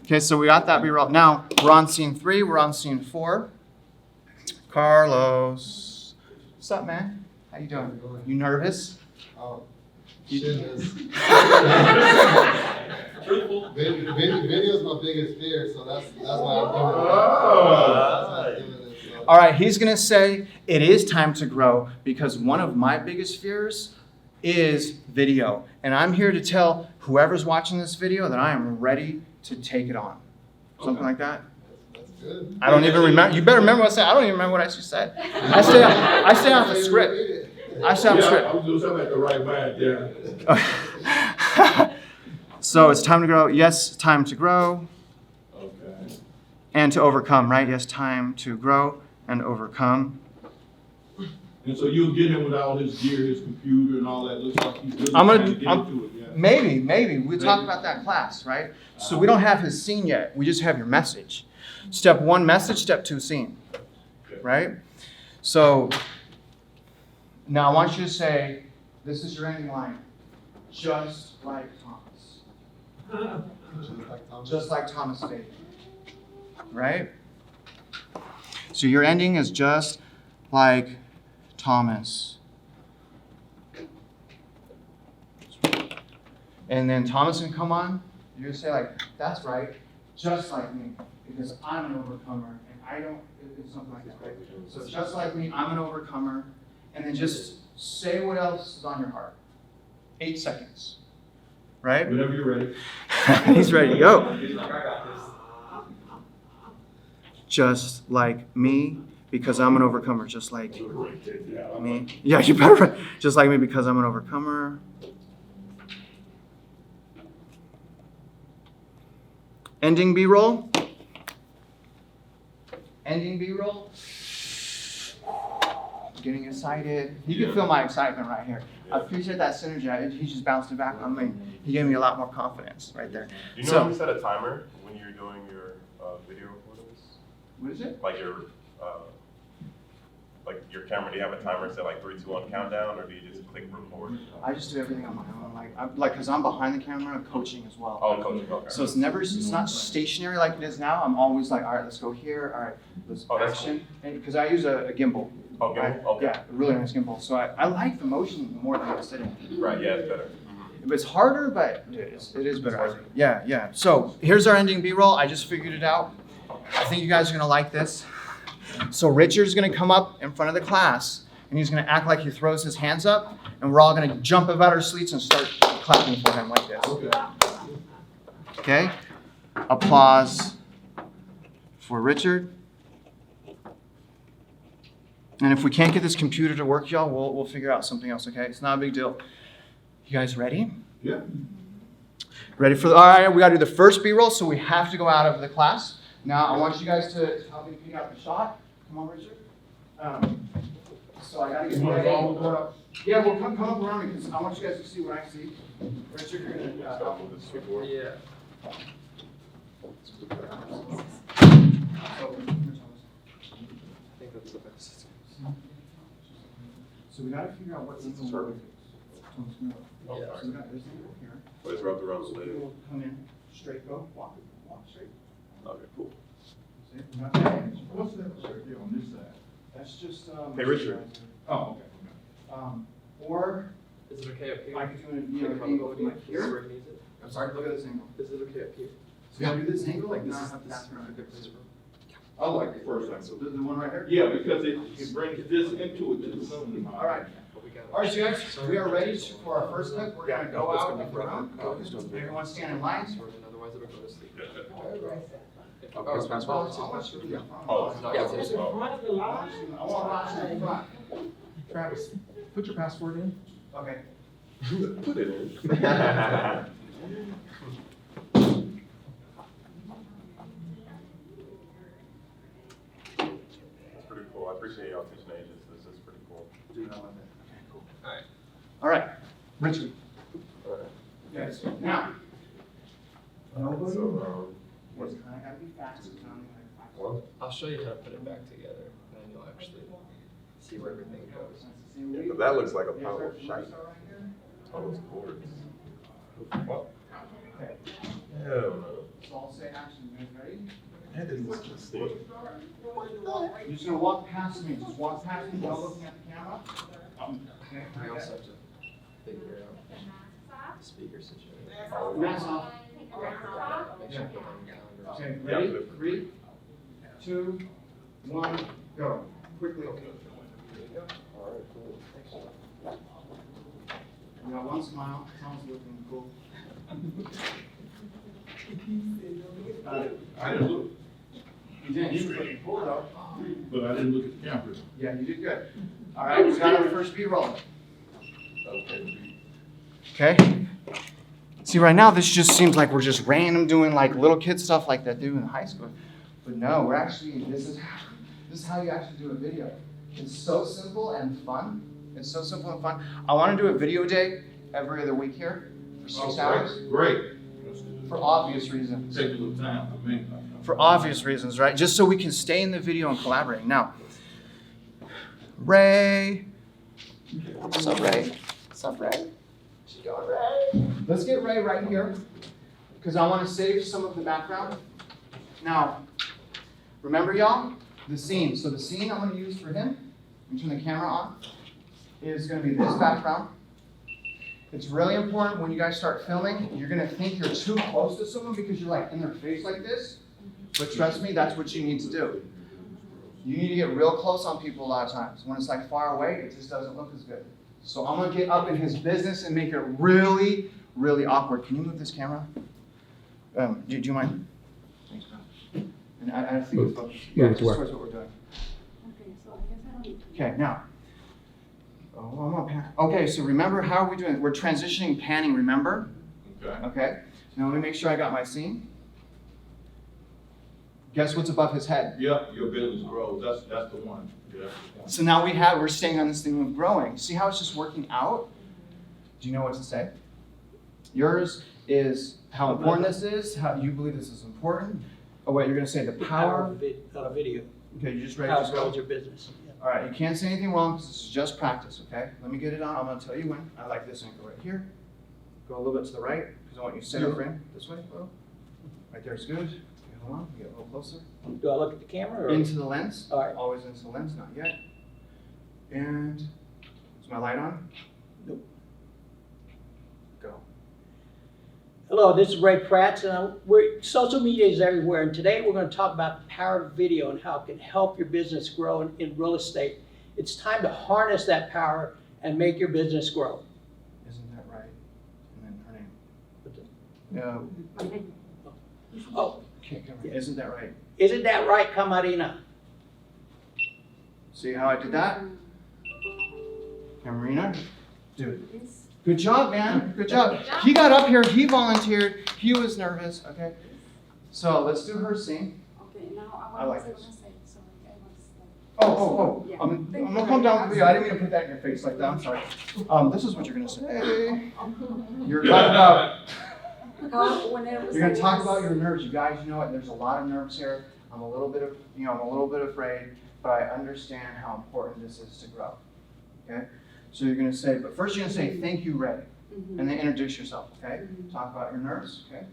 Okay, so we got that B-roll. Now, we're on scene 3, we're on scene 4. Carlos. What's up, man? How you doing? You nervous? Oh, You- Video is my biggest fear, so that's why I'm doing it. Oh. That's why I'm doing it, so. All right, he's going to say it is time to grow because one of my biggest fears is video. And I'm here to tell whoever's watching this video that I am ready to take it on. Something like that. Good. I don't even remember. You better remember what I said. I don't even remember what I just said. I stay off the script. I stay off the script. I was doing something at the right mind there. So it's time to grow. Yes, time to grow. Okay. And to overcome, right? Yes, time to grow and overcome. And so you'll get him with all his gear, his computer and all that. Looks like he's really I'm trying gonna, to get into it, yeah. maybe. We'll talk about that class, right? So we don't have his scene yet. We just have your message. Step 1, message. Step 2, scene, right? So now I want you to say, this is your ending line. Just like Thomas. Just like Thomas did. Right? So your ending is just like Thomas. And then Thomas can come on. You're going to say like, that's right, just like me, because I'm an overcomer, and I don't, it's something like that, right? So just like me, I'm an overcomer, and then just say what else is on your heart. 8 seconds, right? Whenever you're ready. He's ready to go. He's like, I got this. Just like me, because I'm an overcomer, just like Yeah. me. Yeah, you better write, just like me, because I'm an overcomer. Ending B-roll. Ending B-roll. Getting excited. You can feel my excitement right here. I appreciate that synergy. He just bounced it back on me. He gave me a lot more confidence right there. Do you normally set a timer when you're doing your video recordings? What is it? Like your camera, do you have a timer set like 3, 2, 1 countdown, or do you just click record? I just do everything on my own. Cause I'm behind the camera, I'm coaching as well. Oh, coaching, okay. So it's not stationary like it is now. I'm always like, all right, let's go here. All right, let's action. And because I use a gimbal. Oh, gimbal? Okay. Yeah, a really nice gimbal. So I like the motion more than the sitting. Right, yeah, it's better. It's harder, but it is better. I think. Yeah. So here's our ending B-roll. I just figured it out. I think you guys are gonna like this. So Richard's gonna come up in front of the class and he's gonna act like he throws his hands up, and we're all gonna jump out of our seats and start clapping for him like this. Okay? Applause for Richard. And if we can't get this computer to work, y'all, we'll figure out something else, okay? It's not a big deal. You guys ready? Yeah. Ready for all right, we gotta do the first B-roll, so we have to go out of the class. Now, I want you guys to help me pick out the shot. Come on, Richard. So I gotta get ready. Yeah, well, come up around me, because I want you guys to see what I see. Richard, you're gonna help with this switchboard. Yeah. I think that's the best. So we gotta figure out what's in the circle. Oh, So sorry. we got this angle here. But it's wrapped around the So lid. we'll come in, straight, go, walk straight. Okay, cool. See? We got that. What's that right there on this side? That's just, Hey, Richard. Oh, okay. Or Is it okay up here? I could do an angle from like here. Where it needs it? I'm sorry, look at this angle. Is it okay up here? So you do this angle, Like this now I is have this background. is a good place for. I like the first one. So the one right here? Yeah, because it brings this into it. To something. All right. But we got it. All right, so guys, we are ready for our first clip. We're gonna go It's out gonna and be forever. around. Everyone stand in line. Otherwise it'll go to sleep. Yeah. It's fast forward. Oh, Yeah. I want Ross in the front. Travis, put your password in. Okay. Put it in. That's pretty cool. I appreciate y'all teaching ages. This is pretty cool. All right, Richard. All right. Yes. Now. Nobody. So, It's kind of gotta be fast. It's not like well, I'll show you how to put it back together, and then you'll actually see where everything goes. yeah, but that looks like a pile of shite. All those cords. What? Okay. Hell no. So I'll say action. You guys ready? That is disgusting. You're just gonna walk past me. Just walk past me while looking at the camera. Okay. We also have to figure out the speaker situation. Mask off. Make sure you put it on the calendar. Okay, ready? 3, 2, 1. Go. Quickly. Okay. You got one smile. Sounds looking cool. I didn't look, You did. You were looking cool though. but I didn't look at the camera. Yeah, you did good. All right, we got our first B-roll. Okay. See, right now this just seems like we're just random doing like little kid stuff like that do in high school. But no, we're actually, this is how you actually do a video. It's so simple and fun. It's so simple and fun. I want to do a video day every other week here for 6 hours. Great. For obvious reasons. Take a little time for me. For obvious reasons, right? Just so we can stay in the video and collaborate. Now, Ray. What's up, Ray? What's up, Ray? How's it going, Ray? Let's get Ray right here because I want to save some of the background. Now, remember, y'all, the scene. So the scene I'm going to use for him, and turn the camera on, is going to be this background. It's really important when you guys start filming, you're going to think you're too close to someone because you're like in their face like this. But trust me, that's what you need to do. You need to get real close on people a lot of times. When it's like far away, it just doesn't look as good. So I'm going to get up in his business and make it really, really awkward. Can you move this camera? Do you mind? Thanks, bro. And I think it's focused. Yeah, it's towards what we're doing. Okay, so I guess I don't. Okay, now. Oh, I'm not pan. Okay, so remember, how are we doing? We're transitioning panning, remember? Okay. Okay. Now let me make sure I got my scene. Guess what's above his head? Yep, your business grows. That's the one. Yeah. So now we're staying on this thing of growing. See how it's just working out? Do you know what to say? Yours is how important this is, how you believe this is important. Oh wait, you're gonna say the power. Of a video. Okay, you just ready How to it go? grows your business. Yeah. All right, you can't say anything wrong because this is just practice, okay? Let me get it on. I'm gonna tell you when. I like this angle right here. Go a little bit to the right because I want you to center frame this way. Hello. Right there's good. Okay, hold on. Get a little closer. Do I look at the camera or? Into the lens. All right. Always into the lens. Not yet. And is my light on? Nope. Go. Hello, this is Ray Pratt, and social media is everywhere, and today we're going to talk about the power of video and how it can help your business grow in real estate. It's time to harness that power and make your business grow. Isn't that right? And then her name. No. Oh, Okay, come here. Isn't that right? isn't that right, Camarina? See how I did that? Camarina? Dude. Good job, man. Good job. He got up here. He volunteered. He was nervous. Okay. So let's do her scene. Okay, now I like was this. gonna say, sorry, I was Oh. I'm gonna come down with the video. I didn't mean to put that in your face like that. I'm sorry. This is what you're gonna say. You're talking about. You're gonna talk about your nerves. You guys, you know what? There's a lot of nerves here. I'm a little bit afraid, but I understand how important this is to grow. Okay. So you're gonna say, but first you're gonna say, thank you, Ray. And then introduce yourself, okay? Talk about your nerves, okay?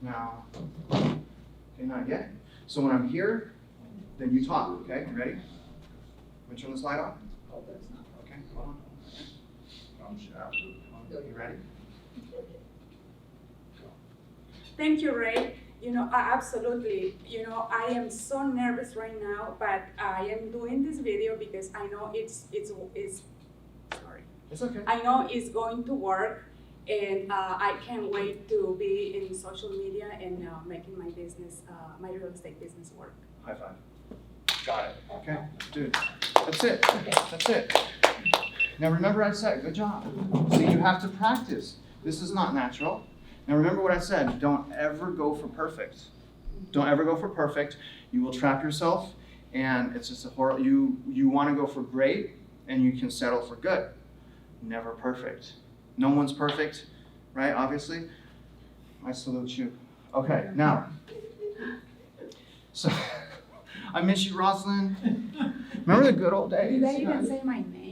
Now, okay, not yet. So when I'm here, then you talk, okay? You ready? Let me turn the slide off. Okay, hold on. I'm sure. You ready? Thank you, Ray. Absolutely. I am so nervous right now, but I am doing this video because I know it's sorry. It's okay. I know it's going to work, and I can't wait to be in social media and making my business, my real estate business work. High five. Got it. Okay, dude. That's it. That's it. Now remember I said, good job. See, you have to practice. This is not natural. Now remember what I said, don't ever go for perfect. Don't ever go for perfect. You will trap yourself, and it's just a horrible, you want to go for great, and you can settle for good. Never perfect. No one's perfect, right, obviously? I salute you. Okay, now, so, I miss you, Rosalind. Remember the good old days? Did I even say my name?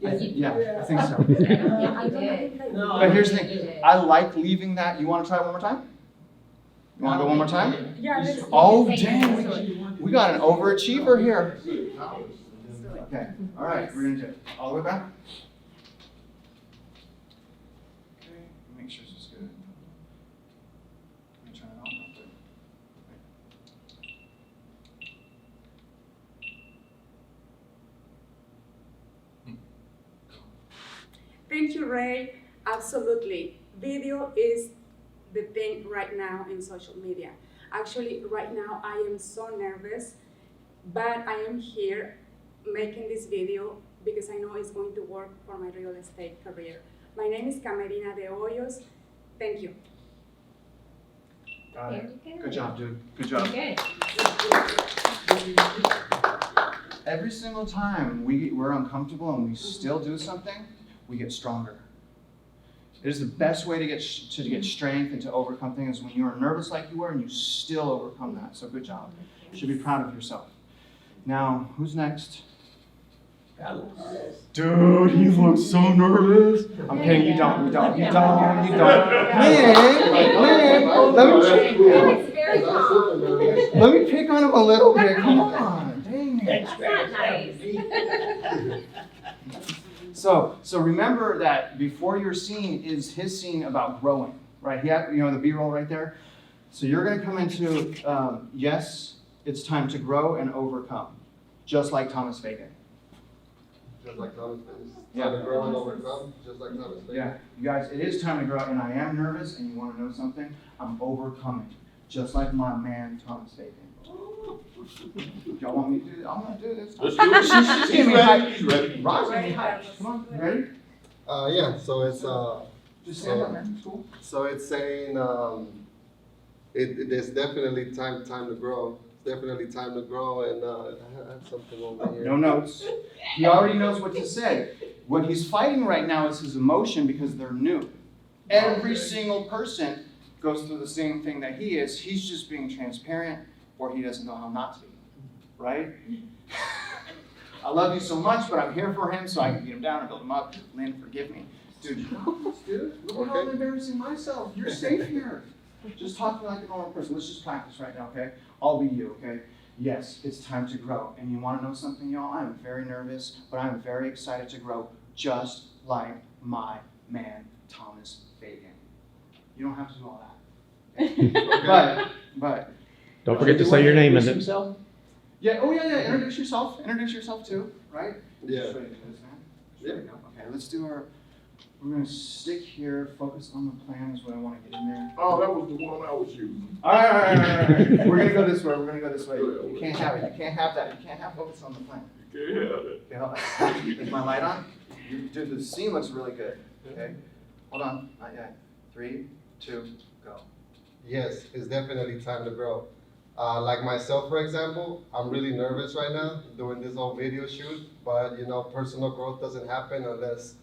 Yeah, I think so. Yeah, you did. No, But here's the thing, I like leaving that. You want to try it one more time? You want to go one more time? Yeah, let's Oh, dang, we got an overachiever here. Okay, all right, we're gonna do it. All the way back. Okay, make sure this is good. Let me turn it on real quick. Thank you, Ray. Absolutely. Video is the thing right now in social media. Actually, right now I am so nervous, but I am here making this video because I know it's going to work for my real estate career. My name is Camerina de Hoyos. Thank you. Got it. Very Good job, dude. Good job. Good. Every single time we're uncomfortable and we still do something, we get stronger. It is the best way to get strength and to overcome things when you are nervous like you were and you still overcome that. So good job. You should be proud of yourself. Now, who's next? Dude, he looks so nervous. I'm kidding, you don't. Lynn, let me pick on him a little bit. Come on, dang it. That's not nice. So remember that before your scene is his scene about growing, right? He had, the B-roll right there. So you're going to come into, yes, it's time to grow and overcome, just like Thomas Fagan. Just like Thomas Fagan. Yeah. Time to grow and overcome, just like Thomas Fagan. Yeah, you guys, it is time to grow, and I am nervous, and you want to know something? I'm overcoming, just like my man Thomas Fagan. Y'all want me to do this? I'm going to do this. Let's do it. He's ready. He's ready. Ross, come on, you ready? Yeah, so it's, Just stand up, man. It's cool. so it's saying, there's definitely time to grow. It's definitely time to grow, and I have something over here. No notes. He already knows what to say. What he's fighting right now is his emotion because they're new. Every single person goes through the same thing that he is. He's just being transparent, or he doesn't know how not to be. Right? I love you so much, but I'm here for him so I can beat him down and build him up. Lynn, forgive me. Dude, look how I'm embarrassing myself. You're safe here. Just talk to me like a normal person. Let's just practice right now, okay? I'll be you, okay? Yes, it's time to grow. And you want to know something, y'all? I'm very nervous, but I'm very excited to grow, just like my man, Thomas Fagan. You don't have to do all that. But. Don't forget to say your name in it. Himself? Yeah, oh yeah, introduce yourself. Introduce yourself too, right? Yeah. Just ready to do this, man. Just ready to go. Okay, let's do we're gonna stick here, focus on the plan is what I want to get in there. Oh, that was the one I was using. All right. We're gonna go this way, You can't have it, you can't have that. You can't have focus on the plan. You can't have it. Okay, is my light on? Dude, the scene looks really good. Okay, hold on, not yet. 3, 2, go. Yes, it's definitely time to grow. Like myself, for example, I'm really nervous right now doing this whole video shoot, but personal growth doesn't happen unless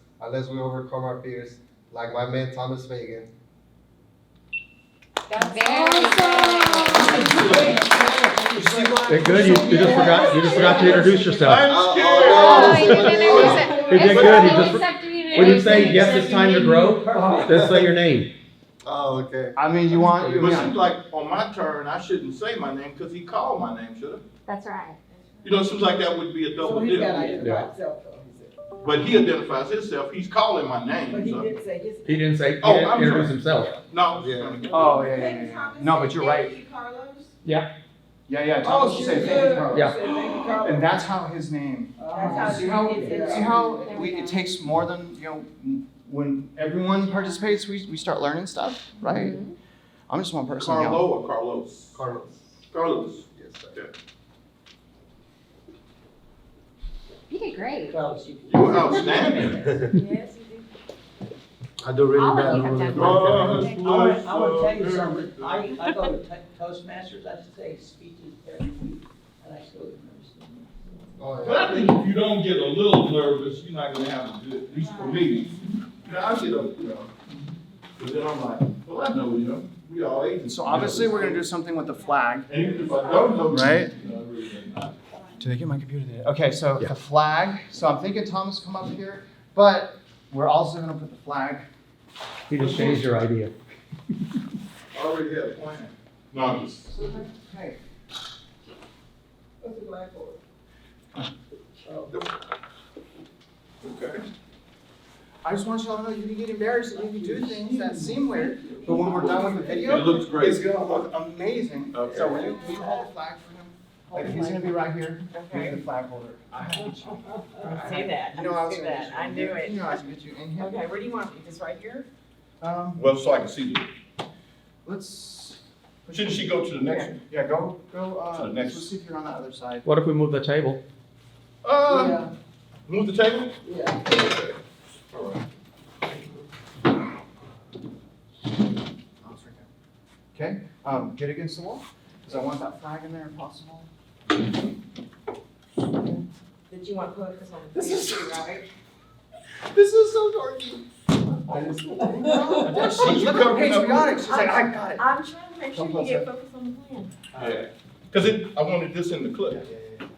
we overcome our fears, like my man Thomas Fagan. That's very Did good. You just forgot to introduce yourself. Oh, you didn't introduce it. You did good. When you say Introduce yes, it's time to grow, just say your name. Oh, okay. I mean, you want. But seems like on my turn, I shouldn't say my name because he called my name, should I? That's right. It seems like that would be a double dip. But he identifies himself. He's calling my name. But he so. did say his. He didn't say, Oh, he I'm didn't introduce sorry. himself. No. Yeah. Oh, yeah. No, but you're right. Yeah. Yeah, Thomas will say thank you, Carlos. Yeah. And that's how his name. See how it takes more than, when everyone participates, we start learning stuff, right? Mm-hmm. I'm just one person. Carlo or Carlos? Carlos. Carlos. Yes, Okay. You did great. You were outstanding. Yes, he did. I do really All bad. of you have done I want to tell you something. I go to Toastmasters, I say speeches every week, and I still understand. But I think if you don't get a little nervous, you're not gonna have to do it, at least for me. I get up, but then I'm like, well, I know, we all agents. So obviously we're gonna do something with the flag. And even if I don't know. Right? I really don't. Did they get my computer there? Okay, so the flag. So I'm thinking Thomas come up here, but we're also gonna put the flag. He just changed your idea. I already had a plan. No, I'm just. Hey. What's the blackboard? Okay. I just want y'all to know you can get embarrassed and you can do things that seem weird, but when we're done with the video, It looks great. it's gonna look amazing. Okay. So will you hold the flag for him? Like, he's gonna be right here, you're the flag holder. I see that, You know I was see gonna that, get you I in knew here. it. You know I was gonna get you in here. Okay, where do you want me, just right here? Well, so I can see you. Let's. Shouldn't she go to the next one? Yeah, go, To the next- let's see if you're on the other side. What if we move the table? Move the table? Yeah. All right. Oh, it's right there. Okay, get against the wall, because I want that flag in there if possible. Did you want to focus on the This is- picture, right? This is so dorky. But She's you looking covering up- patriotic, she's like, I got it. I'm trying to make sure Come you get closer. focused on the plan. Yeah. Cause I wanted this in the Yeah, clip. yeah, yeah, I know.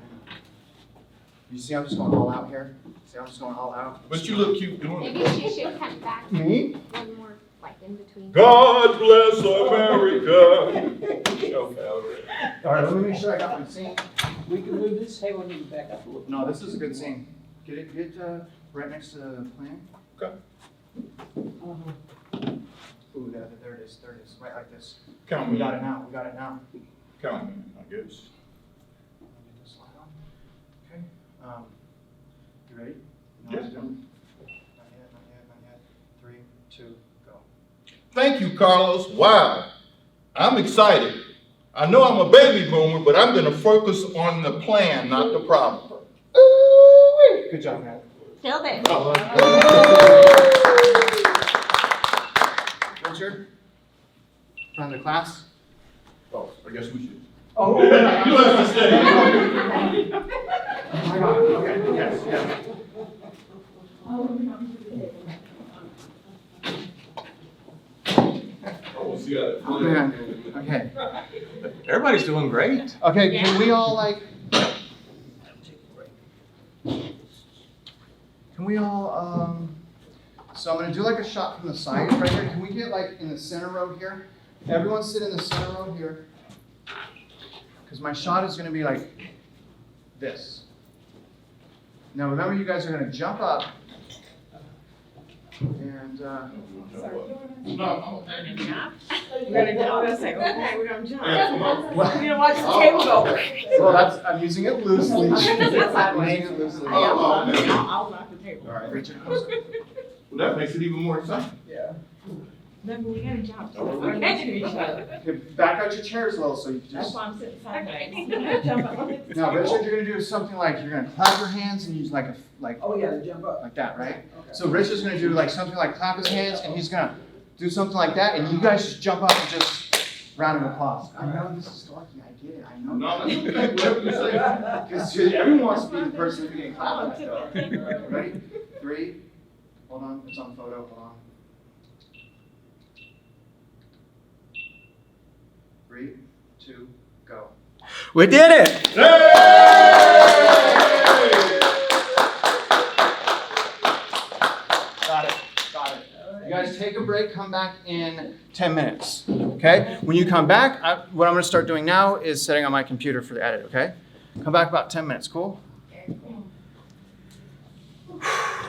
You see, I'm just going all out here. See, I'm just going all out. But you look cute doing Maybe it. she should cut back Me? one more, like in between. God bless America. Okay, all right. All right, let me make sure I got my scene. We can move this table and you can back up a little. No, this is a good scene. Get right next to the plan. Okay. Ooh, there it is, right like this. Count We me got in. it now, we got it now. Count me in, I guess. Let me get this slide on. Okay, you ready? You know what to do? Not yet, not yet, not yet. 3, 2, go. Thank you, Carlos. Wow. I'm excited. I know I'm a baby boomer, but I'm gonna focus on the plan, not the problem. Ooh-wee. Good job, man. Killed it. Richard? From the class? Oh, I guess we should. Oh. You have to stay. Oh my God, okay, yes, yes. Oh, see that? Oh, man, okay. Everybody's doing great. Okay, can we all like? Can we all, so I'm gonna do like a shot from the side right here. Can we get like in the center row here? Everyone sit in the center row here. Because my shot is gonna be like this. Now remember, you guys are gonna jump up. And, No, We're gonna jump, I'm gonna say, okay, we're gonna jump. Yeah, come on. We're gonna watch the table go. well, I'm using it loosely. That's I'm sideways. using it loosely. Oh, okay. I'll knock the table. All right, Richard, closer. Well, that makes it even more exciting. Yeah. Remember, we gotta jump. Oh, We're catching each other. Okay, back out your chairs a little so you can That's just. why I'm sitting sideways. Jump up on the Now, table. Richard, you're gonna do something like, you're gonna clap your hands and use like a, Oh, yeah, to jump up. like that, right? Okay. So Richard's gonna do like something like clap his hands, and he's gonna do something like that, and you guys just jump up and just round of applause. I know this is dorky, I get it, I know. No, that's okay, whatever you say. Because everyone wants to be the person who's getting clapped at. Ready? 3, hold on, it's on photo, hold on. 3, 2, go. We did it. Got it, got it. You guys take a break, come back in 10 minutes, okay? When you come back, what I'm gonna start doing now is setting on my computer for the edit, okay? Come back about 10 minutes, cool?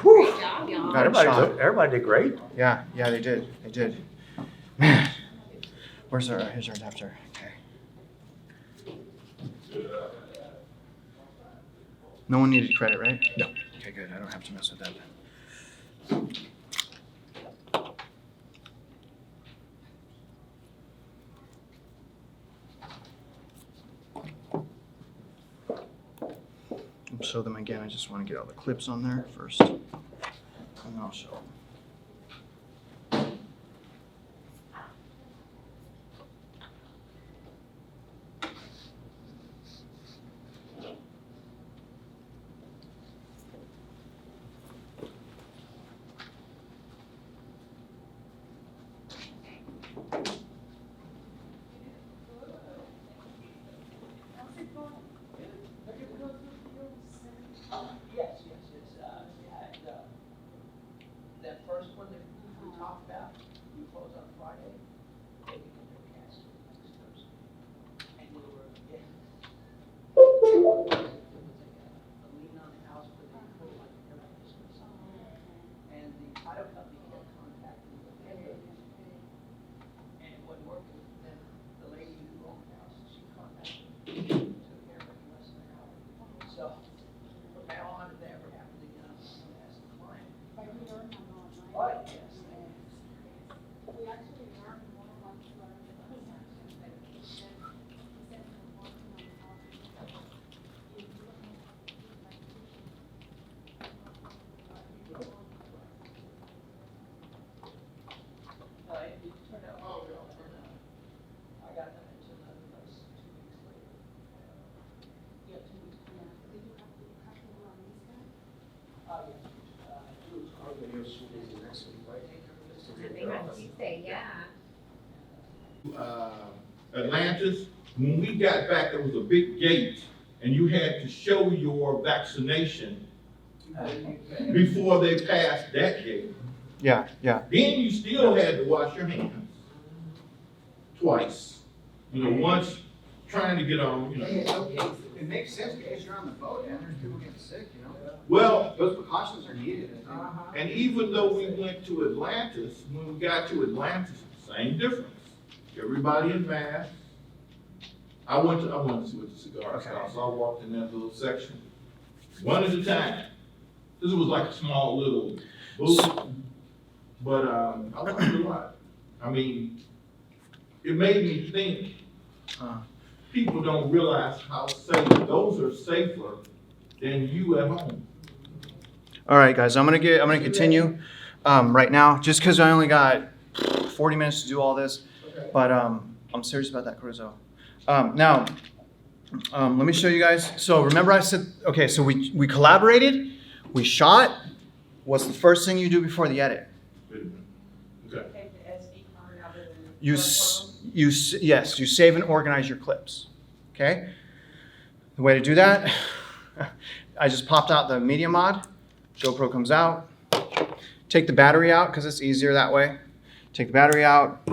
Great job, y'all. Got it shot. Everybody did great. Yeah, they did. Man, here's our adapter, okay. No one needed credit, right? No. Okay, good, I don't have to mess with that then. I'll show them again. I just want to get all the clips on there first, and then I'll show them. Yes. That first one that we talked about, we close on Friday, and we can cast it next Thursday. And we were, yeah. A lien on the house, but they put it like every Christmas. And the title company kept contacting the vendor. And it wasn't working, then the lady who owned the house, she contacted me, took care of it. What? We actually learned more about the sections that we said from working on how It turned out well. I got them into the notes 2 weeks later. Yeah, 2 weeks. Yeah. Did you have to customer on this guy? Our video shoot is next week, right? I think on Tuesday, yeah. Atlantis, when we got back, there was a big gate, and you had to show your vaccination before they passed that gate. Yeah, yeah. Then you still had to wash your hands twice. You know, once trying to get on, you know. Hey, it's okay. It makes sense because you're on the boat and there's people getting sick, you know? Well, Those precautions are needed. and even though we went to Atlantis, when we got to Atlantis, same difference. Everybody in masks. I wanted to see what the cigars cost, so I walked in that little section, one at a time. This was like a small little booth, but I liked it a lot. I mean, it made me think. People don't realize how safe, those are safer than you at home. All right, guys, I'm gonna continue right now, just because I only got 40 minutes to do all this, but I'm serious about that Cruzo. Now, let me show you guys. So remember I said, okay, so we collaborated, we shot. What's the first thing you do before the edit? Okay. Take the SD card out of the. You save and organize your clips, okay? The way to do that, I just popped out the media mod. Gopro comes out. Take the battery out because it's easier that way. Take the battery out.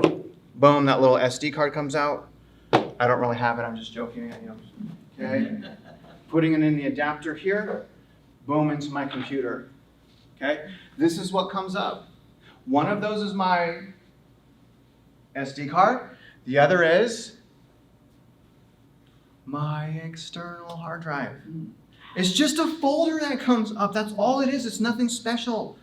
Boom, that little SD card comes out. I don't really have it, I'm just joking, you know. Okay? Putting it in the adapter here. Boom, into my computer. Okay? This is what comes up. One of those is my SD card. The other is my external hard drive. It's just a folder that comes up. That's all it is. It's nothing special.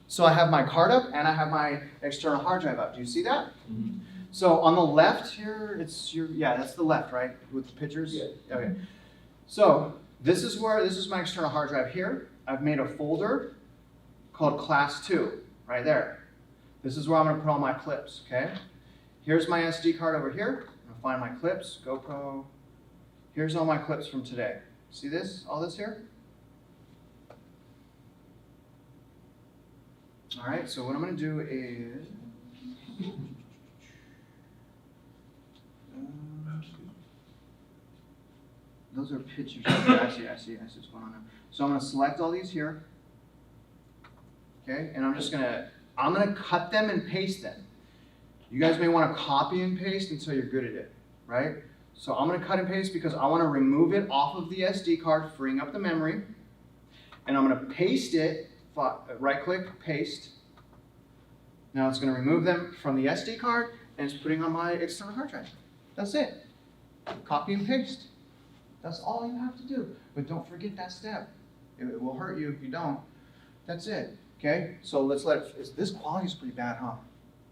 So I have my card up and I have my external hard drive up. Do you see that? Mm-hmm. So on the left here, that's the left, right? With the pictures? Yeah. Okay. So this is my external hard drive here. I've made a folder called Class 2, right there. This is where I'm gonna put all my clips, okay? Here's my SD card over here. I'm gonna find my clips, GoPro. Here's all my clips from today. See this, all this here? All right, so what I'm gonna do is, those are pictures. Okay, I see what's going on now. So I'm gonna select all these here. Okay, and I'm gonna cut them and paste them. You guys may want to copy and paste until you're good at it, right? So I'm gonna cut and paste because I wanna remove it off of the SD card, freeing up the memory. And I'm gonna paste it, right click, paste. Now it's gonna remove them from the SD card and it's putting on my external hard drive. That's it. Copy and paste. That's all you have to do. But don't forget that step. It will hurt you if you don't. That's it. Okay? So let's this quality is pretty bad, huh?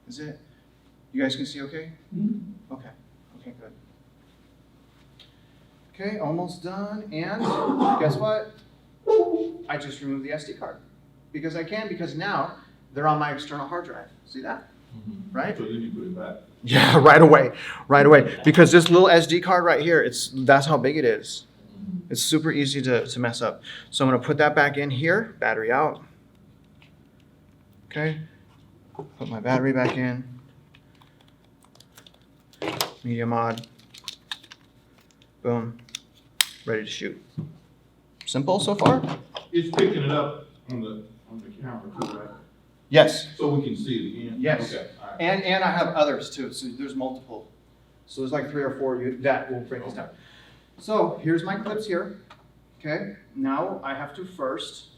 Is it? You guys can see okay? Mm-hmm. Okay. Okay, good. Okay, almost done. And guess what? I just removed the SD card. Because I can, because now they're on my external hard drive. See that? Mm-hmm. Right? So then you put it back. Yeah, right away. Because this little SD card right here, that's how big it is. It's super easy to mess up. So I'm gonna put that back in here, battery out. Okay, put my battery back in. Media mod. Boom, ready to shoot. Simple so far? It's picking it up on the camera too, right? Yes. So we can see it again? Yes. Okay, all right. And I have others too, so there's multiple. So there's like 3 or 4 that will break this down. So here's my clips here. Okay, now I have to first,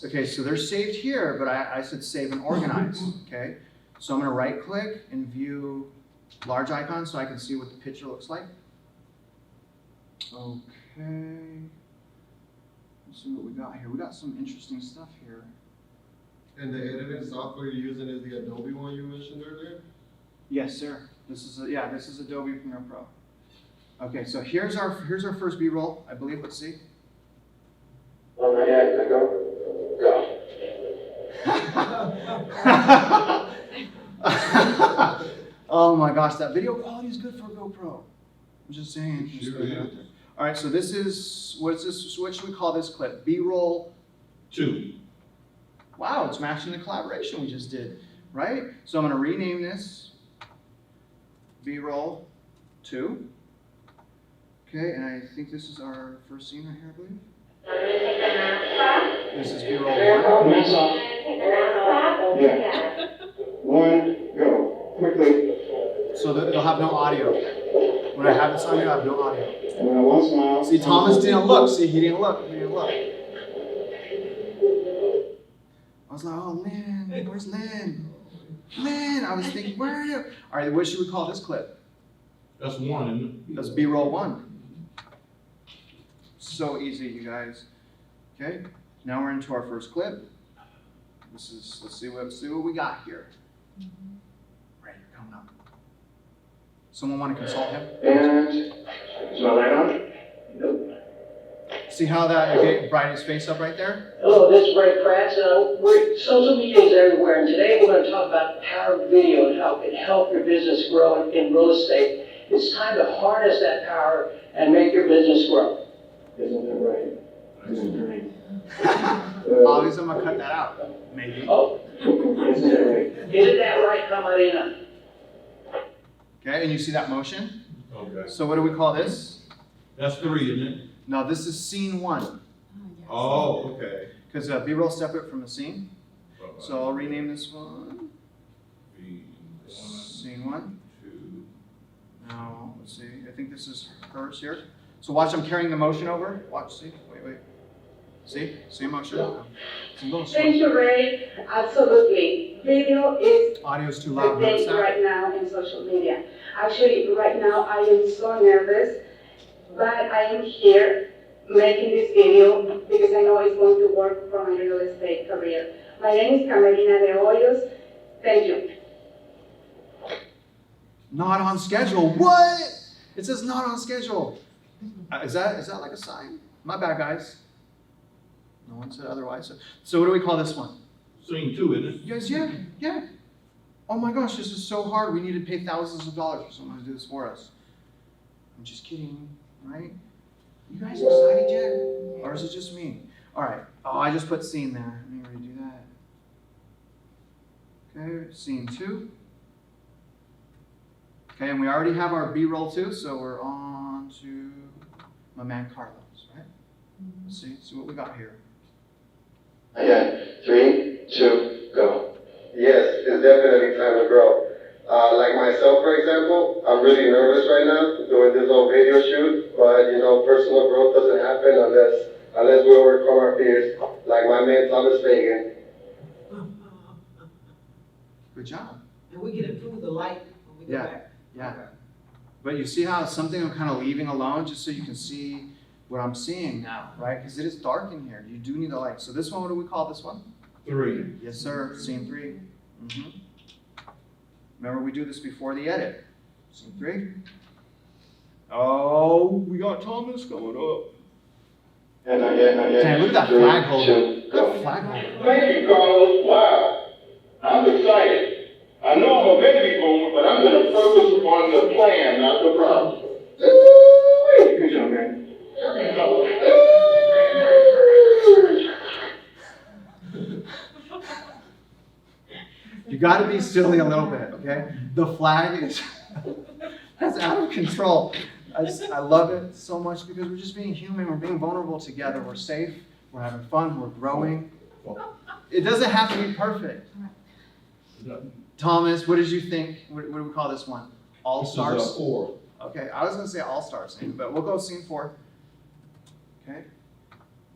okay, so they're saved here, but I said save and organize, okay? So I'm gonna right click and view large icon so I can see what the picture looks like. Okay, let's see what we got here. We got some interesting stuff here. And the editing software you're using is the Adobe one you mentioned earlier? Yes, sir. This is this is Adobe Premiere Pro. Okay, so here's our first B-roll, I believe. Let's see. Oh, not yet. Go. Oh my gosh, that video quality is good for GoPro. I'm just saying. Sure putting it out is. there. All right, so this is, what should we call this clip? B-roll 2. Wow, it's matching the collaboration we just did, right? So I'm gonna rename this B-roll 2. Okay, and I think this is our first scene right here, I believe. This is B-roll 1. Yeah. 1, go. Quickly. So they'll have no audio. When I have this on here, I have no audio. And one smile. See, Thomas didn't look. See, he didn't look. I was like, oh, Lynn, where's Lynn? Lynn, I was thinking, where are you? All right, what should we call this clip? That's 1, isn't it? That's B-roll 1. So easy, you guys. Okay, now we're into our first clip. Let's see what we got here. Right, you're coming up. Someone want to consult him? And smile right on. See how that brighten his face up right there? Hello, this is Ray Pratt. Social media is everywhere, and today we're going to talk about the power of video and how it can help your business grow in real estate. It's time to harness that power and make your business grow. Isn't that right? Isn't that right? Obviously, I'm going to cut that out. Maybe. Oh, Isn't that right? isn't that right, Camarina? Okay, and you see that motion? Okay. So what do we call this? That's 3, isn't it? No, this is scene 1. Oh, okay. Because B-roll separate from the scene. So I'll rename this one. Scene 1. 2. Now, let's see. I think this is hers here. So watch, I'm carrying the motion over. Watch, see. Wait. See? Same motion. It's a little Thank slow. you, Ray. Absolutely. Video is Audio's too a loud. Notice thing that? right now in social media. Actually, right now I am so nervous, but I am here making this video because I know it's going to work for my real estate career. My name is Carmelina de Hoyos. Thank you. Not on schedule. What? It says not on schedule. Is that like a sign? My bad, guys. No one said otherwise. So what do we call this one? Scene 2, isn't it? Yes, yeah. Oh my gosh, this is so hard. We need to pay thousands of dollars for someone to do this for us. I'm just kidding, right? You guys excited yet? Or is it just me? All right. Oh, I just put scene there. Let me redo that. Okay, scene 2. Okay, and we already have our B-roll 2, so we're on to my man Carlos, right? Let's see what we got here. Yeah. 3, 2, go. Yes, it's definitely time to grow. Like myself, for example, I'm really nervous right now doing this whole video shoot, but personal growth doesn't happen unless we overcome our fears, like my man Thomas Fagan. Good job. And we can improve the light when we go back. Yeah. But you see how it's something I'm kind of leaving alone just so you can see what I'm seeing now, right? Because it is dark in here. You do need a light. So this one, what do we call this one? 3. Yes, sir. Scene 3. Remember, we do this before the edit. Scene 3. Oh, we got Thomas coming up. Yeah, not yet. Dang, look at that 3, flag holder. 2, Look at go. that flag holder. Thank you, Carlos. Wow. I'm excited. I know I'm a baby boomer, but I'm going to focus on the plan, not the problem. Good job, man. You got to be silly a little bit, okay? The flag is that's out of control. I love it so much because we're just being human. We're being vulnerable together. We're safe. We're having fun. We're growing. It doesn't have to be perfect. Thomas, what did you think? What do we call this one? All Stars? This is 4. Okay, I was going to say All Stars, but we'll go scene 4. Okay.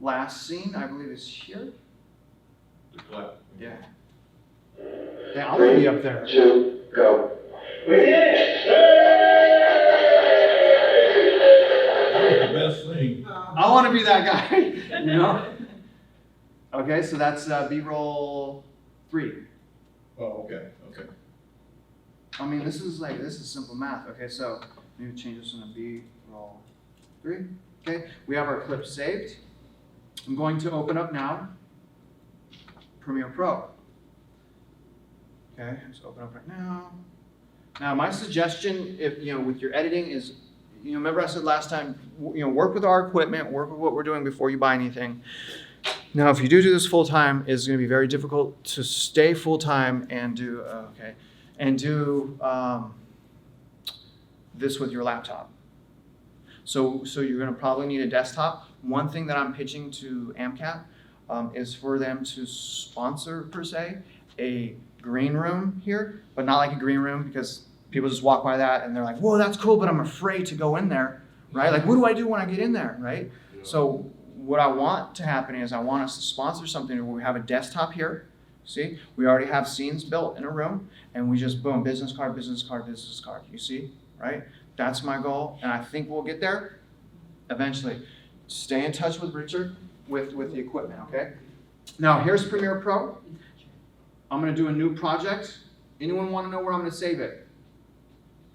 Last scene, I believe, is here. The clap. Yeah. Yeah, I want to be up there. 2, go. We did it! That's the best thing. I want to be that guy, you know? Okay, so that's B-roll 3. Oh, okay, okay. I mean, this is simple math. Okay, so maybe change this one to B, roll 3. Okay, we have our clip saved. I'm going to open up now Premiere Pro. Okay, let's open up right now. Now, my suggestion, if with your editing is, remember I said last time, work with our equipment, work with what we're doing before you buy anything. Now, if you do this full time, it's going to be very difficult to stay full time and do this with your laptop. So you're going to probably need a desktop. One thing that I'm pitching to Amcap is for them to sponsor, per se, a green room here, but not like a green room because people just walk by that and they're like, whoa, that's cool, but I'm afraid to go in there, right? Like, what do I do when I get in there, right? Yeah. So what I want to happen is I want us to sponsor something where we have a desktop here. See, we already have scenes built in a room and we just, boom, business card, business card, business card. You see, right? That's my goal, and I think we'll get there eventually. Stay in touch with Richard with the equipment, okay? Now, here's Premiere Pro. I'm going to do a new project. Anyone want to know where I'm going to save it?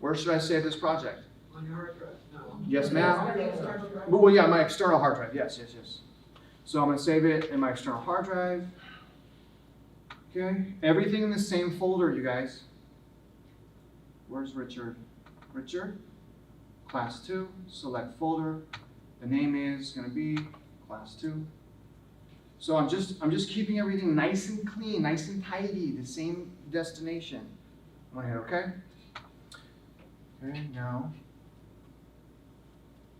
Where should I save this project? On your hard drive? No. Yes, ma'am? Well, yeah, my external hard drive. Yes. So I'm going to save it in my external hard drive. Okay. Everything in the same folder, you guys. Where's Richard? Richard, Class 2, select folder. The name is going to be Class 2. So I'm just keeping everything nice and clean, nice and tidy, the same destination. I'm going to hit OK. Okay, now,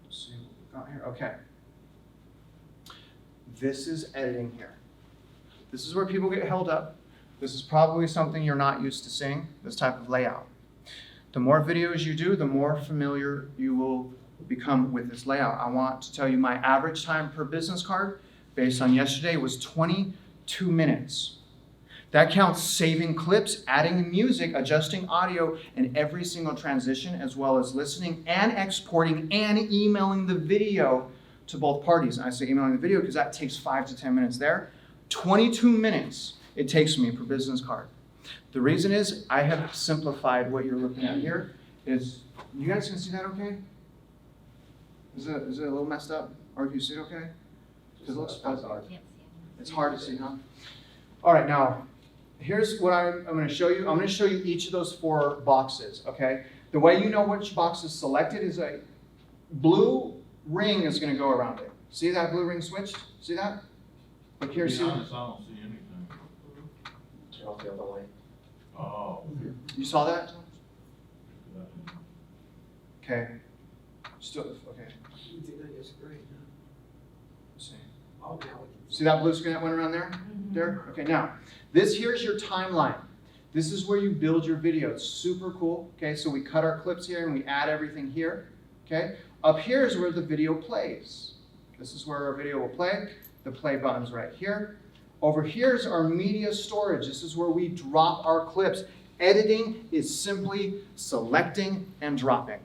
let's see what we've got here. Okay. This is editing here. This is where people get held up. This is probably something you're not used to seeing, this type of layout. The more videos you do, the more familiar you will become with this layout. I want to tell you my average time per business card based on yesterday was 22 minutes. That counts saving clips, adding music, adjusting audio, and every single transition, as well as listening and exporting and emailing the video to both parties. I say emailing the video because that takes 5 to 10 minutes there. 22 minutes it takes me per business card. The reason is I have simplified what you're looking at here. Is you guys can see that okay? Is it a little messed up? Or if you see it okay? Because it looks fuzzy. It's hard to see, huh? All right, now, here's what I'm going to show you. I'm going to show you each of those 4 boxes, okay? The way you know which box is selected is a blue ring is going to go around it. See that blue ring switched? See that? Look here, see? I don't see anything. Turn off the other light. Oh. You saw that? Okay. Still, okay. You did on your screen, huh? Let's see. Oh, now we can See that blue screen that went around there? There? Okay, now, this here's your timeline. This is where you build your video. It's super cool. Okay, so we cut our clips here and we add everything here. Okay, up here is where the video plays. This is where our video will play. The play button's right here. Over here is our media storage. This is where we drop our clips. Editing is simply selecting and dropping.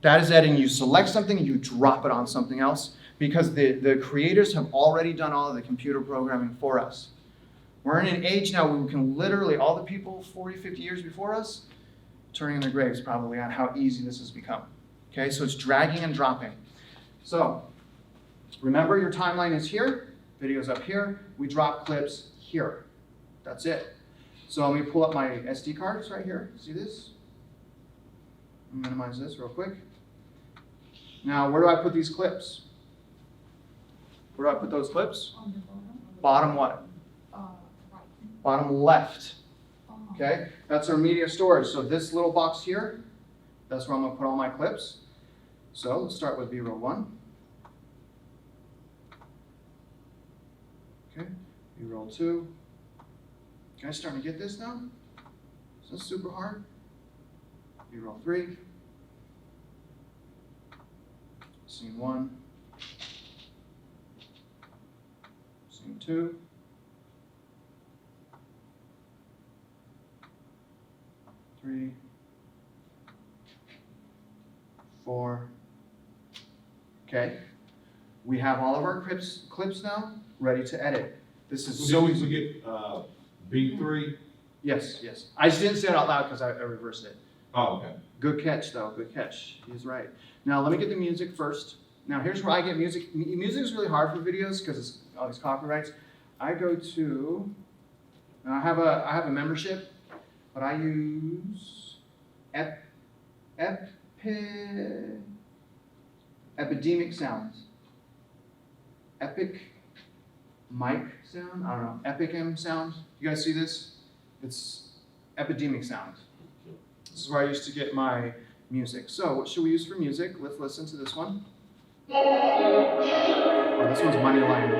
That is editing. You select something and you drop it on something else because the creators have already done all of the computer programming for us. We're in an age now where we can literally, all the people 40, 50 years before us, turning in their graves probably on how easy this has become. Okay, so it's dragging and dropping. So remember your timeline is here. Video's up here. We drop clips here. That's it. So let me pull up my SD cards right here. See this? Minimize this real quick. Now, where do I put these clips? Where do I put those clips? On the bottom. Bottom what? Right. Bottom left. Okay? That's our media storage. So this little box here, that's where I'm going to put all my clips. So let's start with B-roll 1. Okay, B-roll 2. You guys starting to get this now? Is this super hard? B-roll 3. Scene 1. Scene 2. 3. 4. Okay. We have all of our clips now ready to edit. This is so easy. We get B3? Yes, yes. I just didn't say it out loud because I reversed it. Oh, okay. Good catch, though. Good catch. He's right. Now, let me get the music first. Now, here's where I get music. Music is really hard for videos because it's all these copyrights. I go to, I have a membership, but I use Epidemic Sounds. Epic mic sound? I don't know. Epic M sound. You guys see this? It's Epidemic Sound. This is where I used to get my music. So what should we use for music? Let's listen to this one. Oh, this one's Money Line.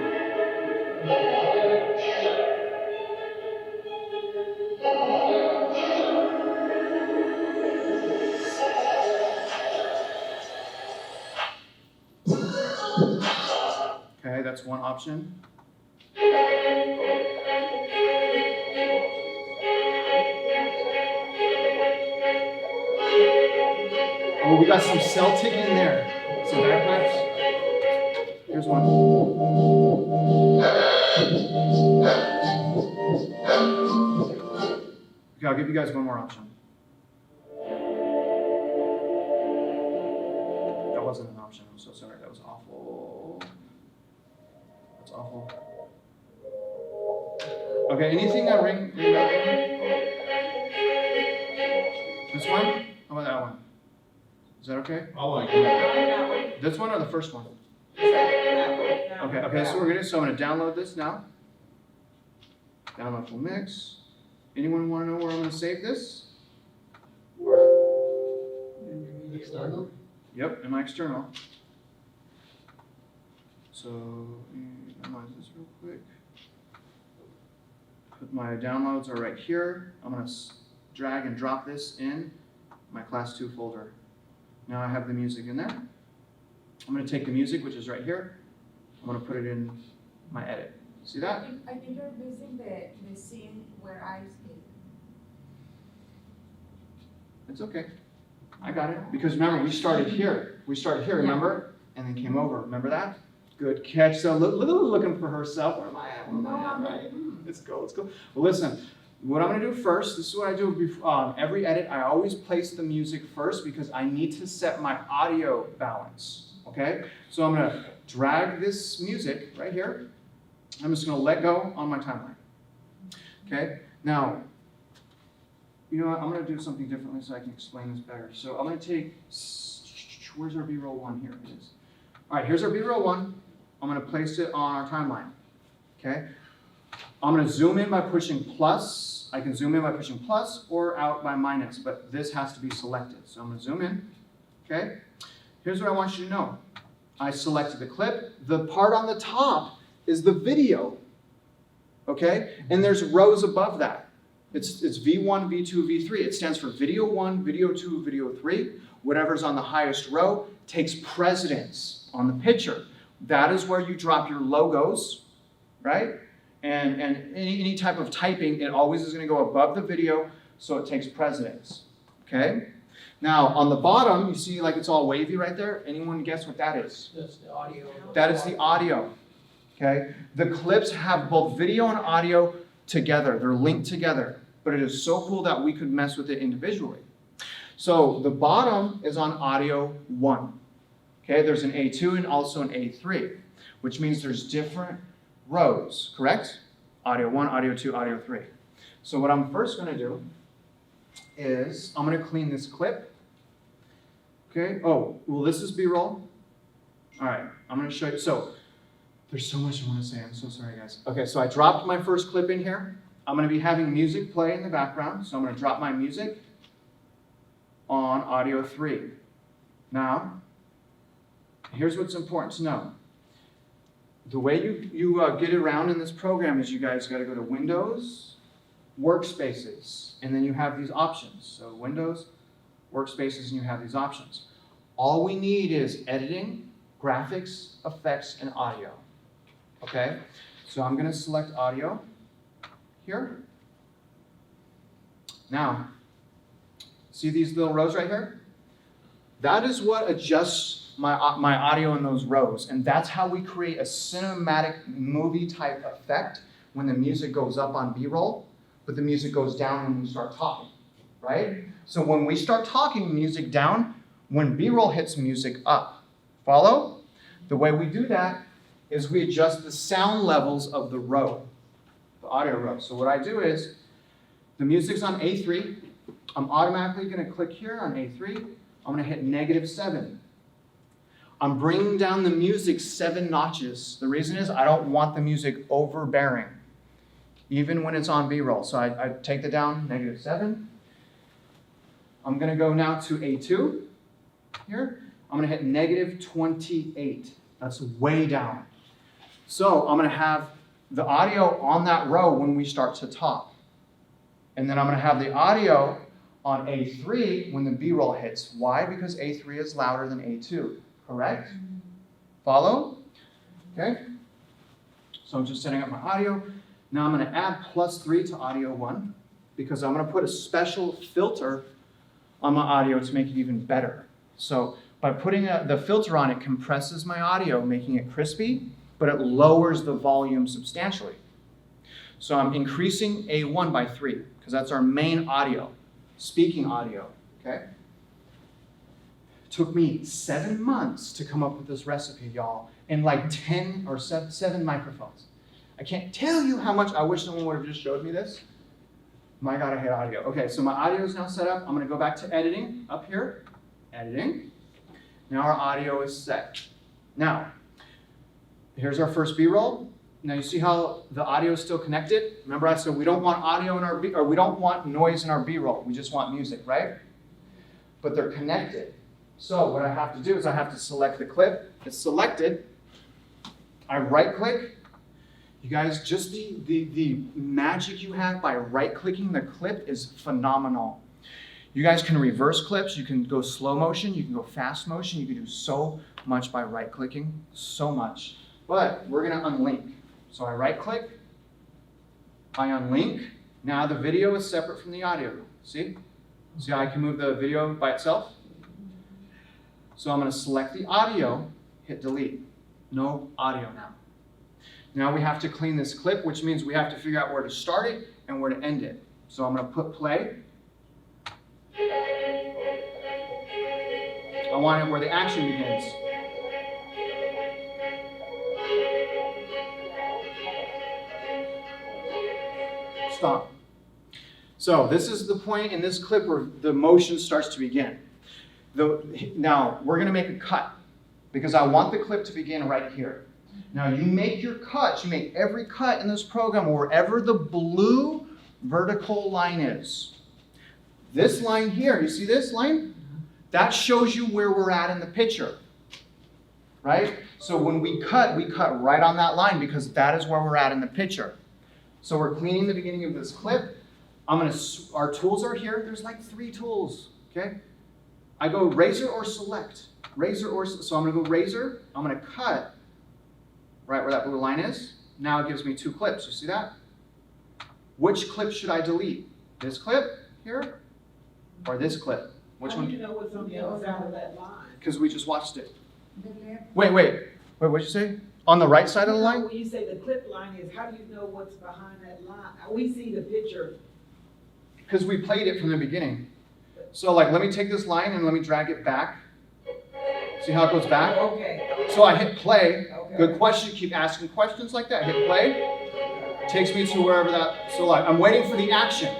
Okay, that's one option. Oh, we got some Celtic in there. Some bagpipes. Here's one. Okay, I'll give you guys one more option. That wasn't an option. I'm so sorry. That was awful. That's awful. Okay, anything that ring bell? This one? How about that one? Is that okay? I like that. This one or the first one? Okay, so we're gonna, so I'm gonna download this now. Download full mix. Anyone wanna know where I'm gonna save this? External? Yep, in my external. So, minimize this real quick. Put my downloads are right here. I'm gonna drag and drop this in my class 2 folder. Now I have the music in there. I'm gonna take the music, which is right here. I'm gonna put it in my edit. See that? I think you're missing the scene where I speak. It's okay. I got it. Because remember, we started here. We started here, remember? And then came over. Remember that? Good catch. So looking for herself. Where am I at? Where am I at? Right. Let's go. Let's go. Well, listen. What I'm going to do first, this is what I do before, every edit, I always place the music first because I need to set my audio balance, okay? So I'm going to drag this music right here. I'm just going to let go on my timeline, okay? Now, you know what, I'm going to do something differently so I can explain this better. So I'm going to take, where's our B-roll 1? Here it is. All right, here's our B-roll 1. I'm going to place it on our timeline, okay? I'm going to zoom in by pushing plus. I can zoom in by pushing plus or out by minus, but this has to be selected. So I'm going to zoom in, okay? Here's what I want you to know. I selected the clip. The part on the top is the video, okay? And there's rows above that. It's V1, V2, V3. It stands for video 1, video 2, video 3. Whatever's on the highest row takes precedence on the picture. That is where you drop your logos, right? And any type of typing, it always is going to go above the video, so it takes precedence, okay? Now, on the bottom, you see like it's all wavy right there. Anyone guess what that is? That's the audio. That is the audio, okay? The clips have both video and audio together. They're linked together, but it is so cool that we could mess with it individually. So the bottom is on audio 1, okay? There's an A2 and also an A3, which means there's different rows, correct? Audio 1, audio 2, audio 3. So what I'm first going to do is I'm going to clean this clip. Okay. Oh, well, this is B-roll. All right. I'm going to show you. So there's so much I want to say. I'm so sorry, guys. Okay. So I dropped my first clip in here. I'm going to be having music play in the background. So I'm going to drop my music on audio 3. Now, here's what's important to know. The way you get around in this program is you guys got to go to Windows, Workspaces, and then you have these options. So Windows, Workspaces, and you have these options. All we need is editing, graphics, effects, and audio. Okay? So I'm going to select audio here. Now, see these little rows right here? That is what adjusts my audio in those rows, and that's how we create a cinematic movie type effect when the music goes up on B-roll. but the music goes down when we start talking, right? So when we start talking, music down. When B-roll hits, music up. Follow? The way we do that is we adjust the sound levels of the row, the audio row. So what I do is, the music's on A3. I'm automatically going to click here on A3. I'm going to hit -7. I'm bringing down the music 7 notches. The reason is I don't want the music overbearing, even when it's on B-roll. So I take that down, -7. I'm going to go now to A2 here. I'm going to hit -28. That's way down. So I'm going to have the audio on that row when we start to talk. And then I'm going to have the audio on A3 when the B-roll hits. Why? Because A3 is louder than A2, correct? Follow? Okay. So I'm just setting up my audio. Now I'm going to add +3 to audio 1 because I'm going to put a special filter on my audio to make it even better. So by putting the filter on, it compresses my audio, making it crispy, but it lowers the volume substantially. So I'm increasing A1 by 3 because that's our main audio, speaking audio, okay? It took me 7 months to come up with this recipe, y'all, and like 10 or 7 microphones. I can't tell you how much I wish someone would have just showed me this. My God, I hate audio. Okay, so my audio is now set up. I'm going to go back to editing up here. Editing. Now our audio is set. Now, here's our first B-roll. Now you see how the audio is still connected? Remember I said we don't want audio in our or we don't want noise in our B-roll. We just want music, right? But they're connected. So what I have to do is I have to select the clip. It's selected. I right-click. You guys, just the magic you have by right-clicking the clip is phenomenal. You guys can reverse clips. You can go slow motion. You can go fast motion. You can do so much by right-clicking, so much. But we're going to unlink. So I right-click. I unlink. Now the video is separate from the audio. See? See how I can move the video by itself? So I'm going to select the audio, hit delete. No audio now. Now we have to clean this clip, which means we have to figure out where to start it and where to end it. So I'm going to put play. I want it where the action begins. Stop. So this is the point in this clip where the motion starts to begin. Now we're going to make a cut because I want the clip to begin right here. Now you make your cuts, you make every cut in this program wherever the blue vertical line is. This line here, you see this line? That shows you where we're at in the picture, right? So when we cut right on that line because that is where we're at in the picture. So we're cleaning the beginning of this clip. Our tools are here. There's like 3 tools, okay? I go razor or select. So I'm gonna go razor, I'm gonna cut right where that blue line is. Now it gives me 2 clips, you see that? Which clip should I delete? This clip here or this clip? Which one? How do you know what's on the other side of that line? Because we just watched it. Wait, what'd you say? On the right side of the line? When you say the clip line is, how do you know what's behind that line? We see the picture. Because we played it from the beginning. So like, let me take this line and let me drag it back. See how it goes back? Okay. So I hit play. Okay. Good question. Keep asking questions like that. Hit play. Takes me to wherever that. So like, I'm waiting for the action.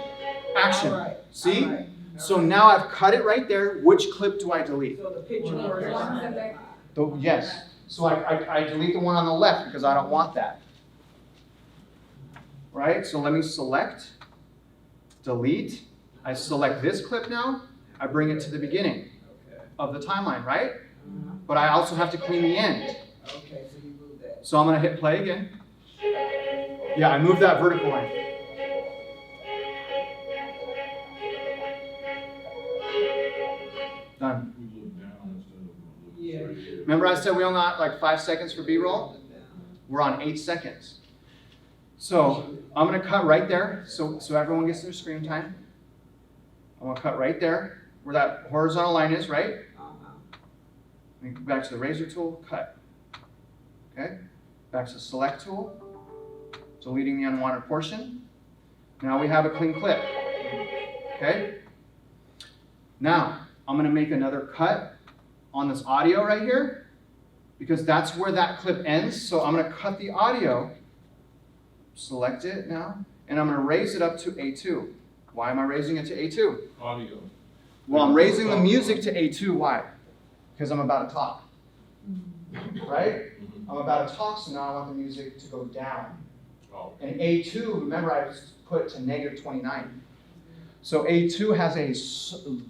Action. All right. See? All right. So now I've cut it right there. Which clip do I delete? So the picture where it's behind that line. Yes. So I delete the one on the left because I don't want that. Right? So let me select, delete. I select this clip now. I bring it to the beginning of the timeline, right? But I also have to clean the end. Okay, so you move that. So I'm going to hit play again. Yeah, I moved that vertical line. Done. Yeah. Remember I said we only got like 5 seconds for B-roll? We're on 8 seconds. So I'm going to cut right there so everyone gets their screen time. I'm going to cut right there where that horizontal line is, right? Let me go back to the razor tool, cut. Okay? Back to the select tool, deleting the unwanted portion. Now we have a clean clip. Okay? Now, I'm going to make another cut on this audio right here because that's where that clip ends. So I'm going to cut the audio, select it now, and I'm going to raise it up to A2. Why am I raising it to A2? Audio. Well, I'm raising the music to A2. Why? Because I'm about to talk. Right? I'm about to talk, so now I want the music to go down. Oh. And A2, remember I put to -29. So A2 has a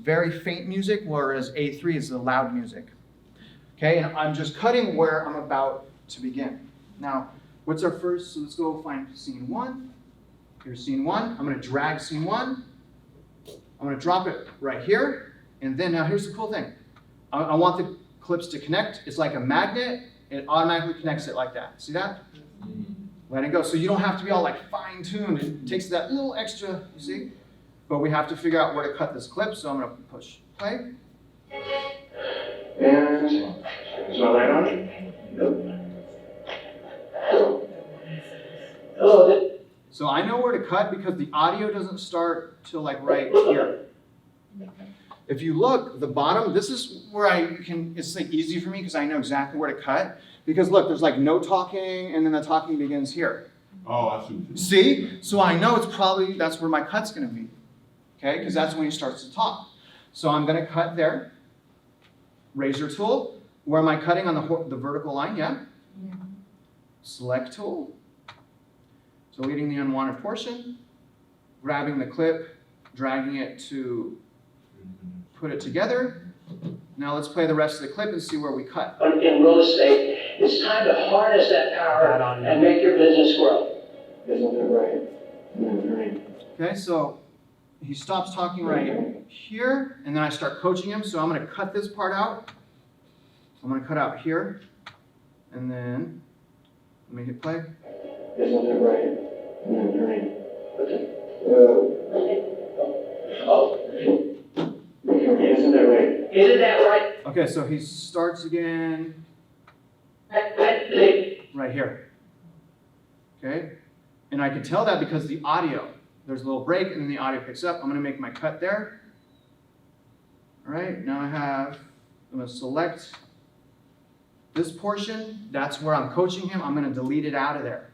very faint music, whereas A3 is the loud music. Okay, and I'm just cutting where I'm about to begin. Now, what's our first? So let's go find scene 1. Here's scene 1. I'm going to drag scene 1. I'm going to drop it right here. And then now here's the cool thing. I want the clips to connect. It's like a magnet. It automatically connects it like that. See that? Let it go. So you don't have to be all like fine-tuned. It takes that little extra, you see? But we have to figure out where to cut this clip. So I'm going to push play. And is my light on? Nope. Hello. So I know where to cut because the audio doesn't start till like right here. If you look, the bottom, this is where it's like easy for me because I know exactly where to cut. Because look, there's like no talking and then the talking begins here. Oh, I see. See? So I know that's where my cut's gonna be. Okay, because that's when he starts to talk. So I'm gonna cut there. Razor tool. Where am I cutting on the vertical line? Yeah? Select tool. Deleting the unwanted portion. Grabbing the clip, dragging it to put it together. Now let's play the rest of the clip and see where we cut. In real estate, it's time to harness that power and make your business grow. Isn't that right? Okay, so he stops talking right here, and then I start coaching him. So I'm going to cut this part out. I'm going to cut out here, and then let me hit play. Isn't that right? Isn't that right? Isn't that right? Okay, so he starts again right here. Okay? And I can tell that because the audio, there's a little break and then the audio picks up. I'm going to make my cut there. All right, now I'm going to select this portion. That's where I'm coaching him. I'm going to delete it out of there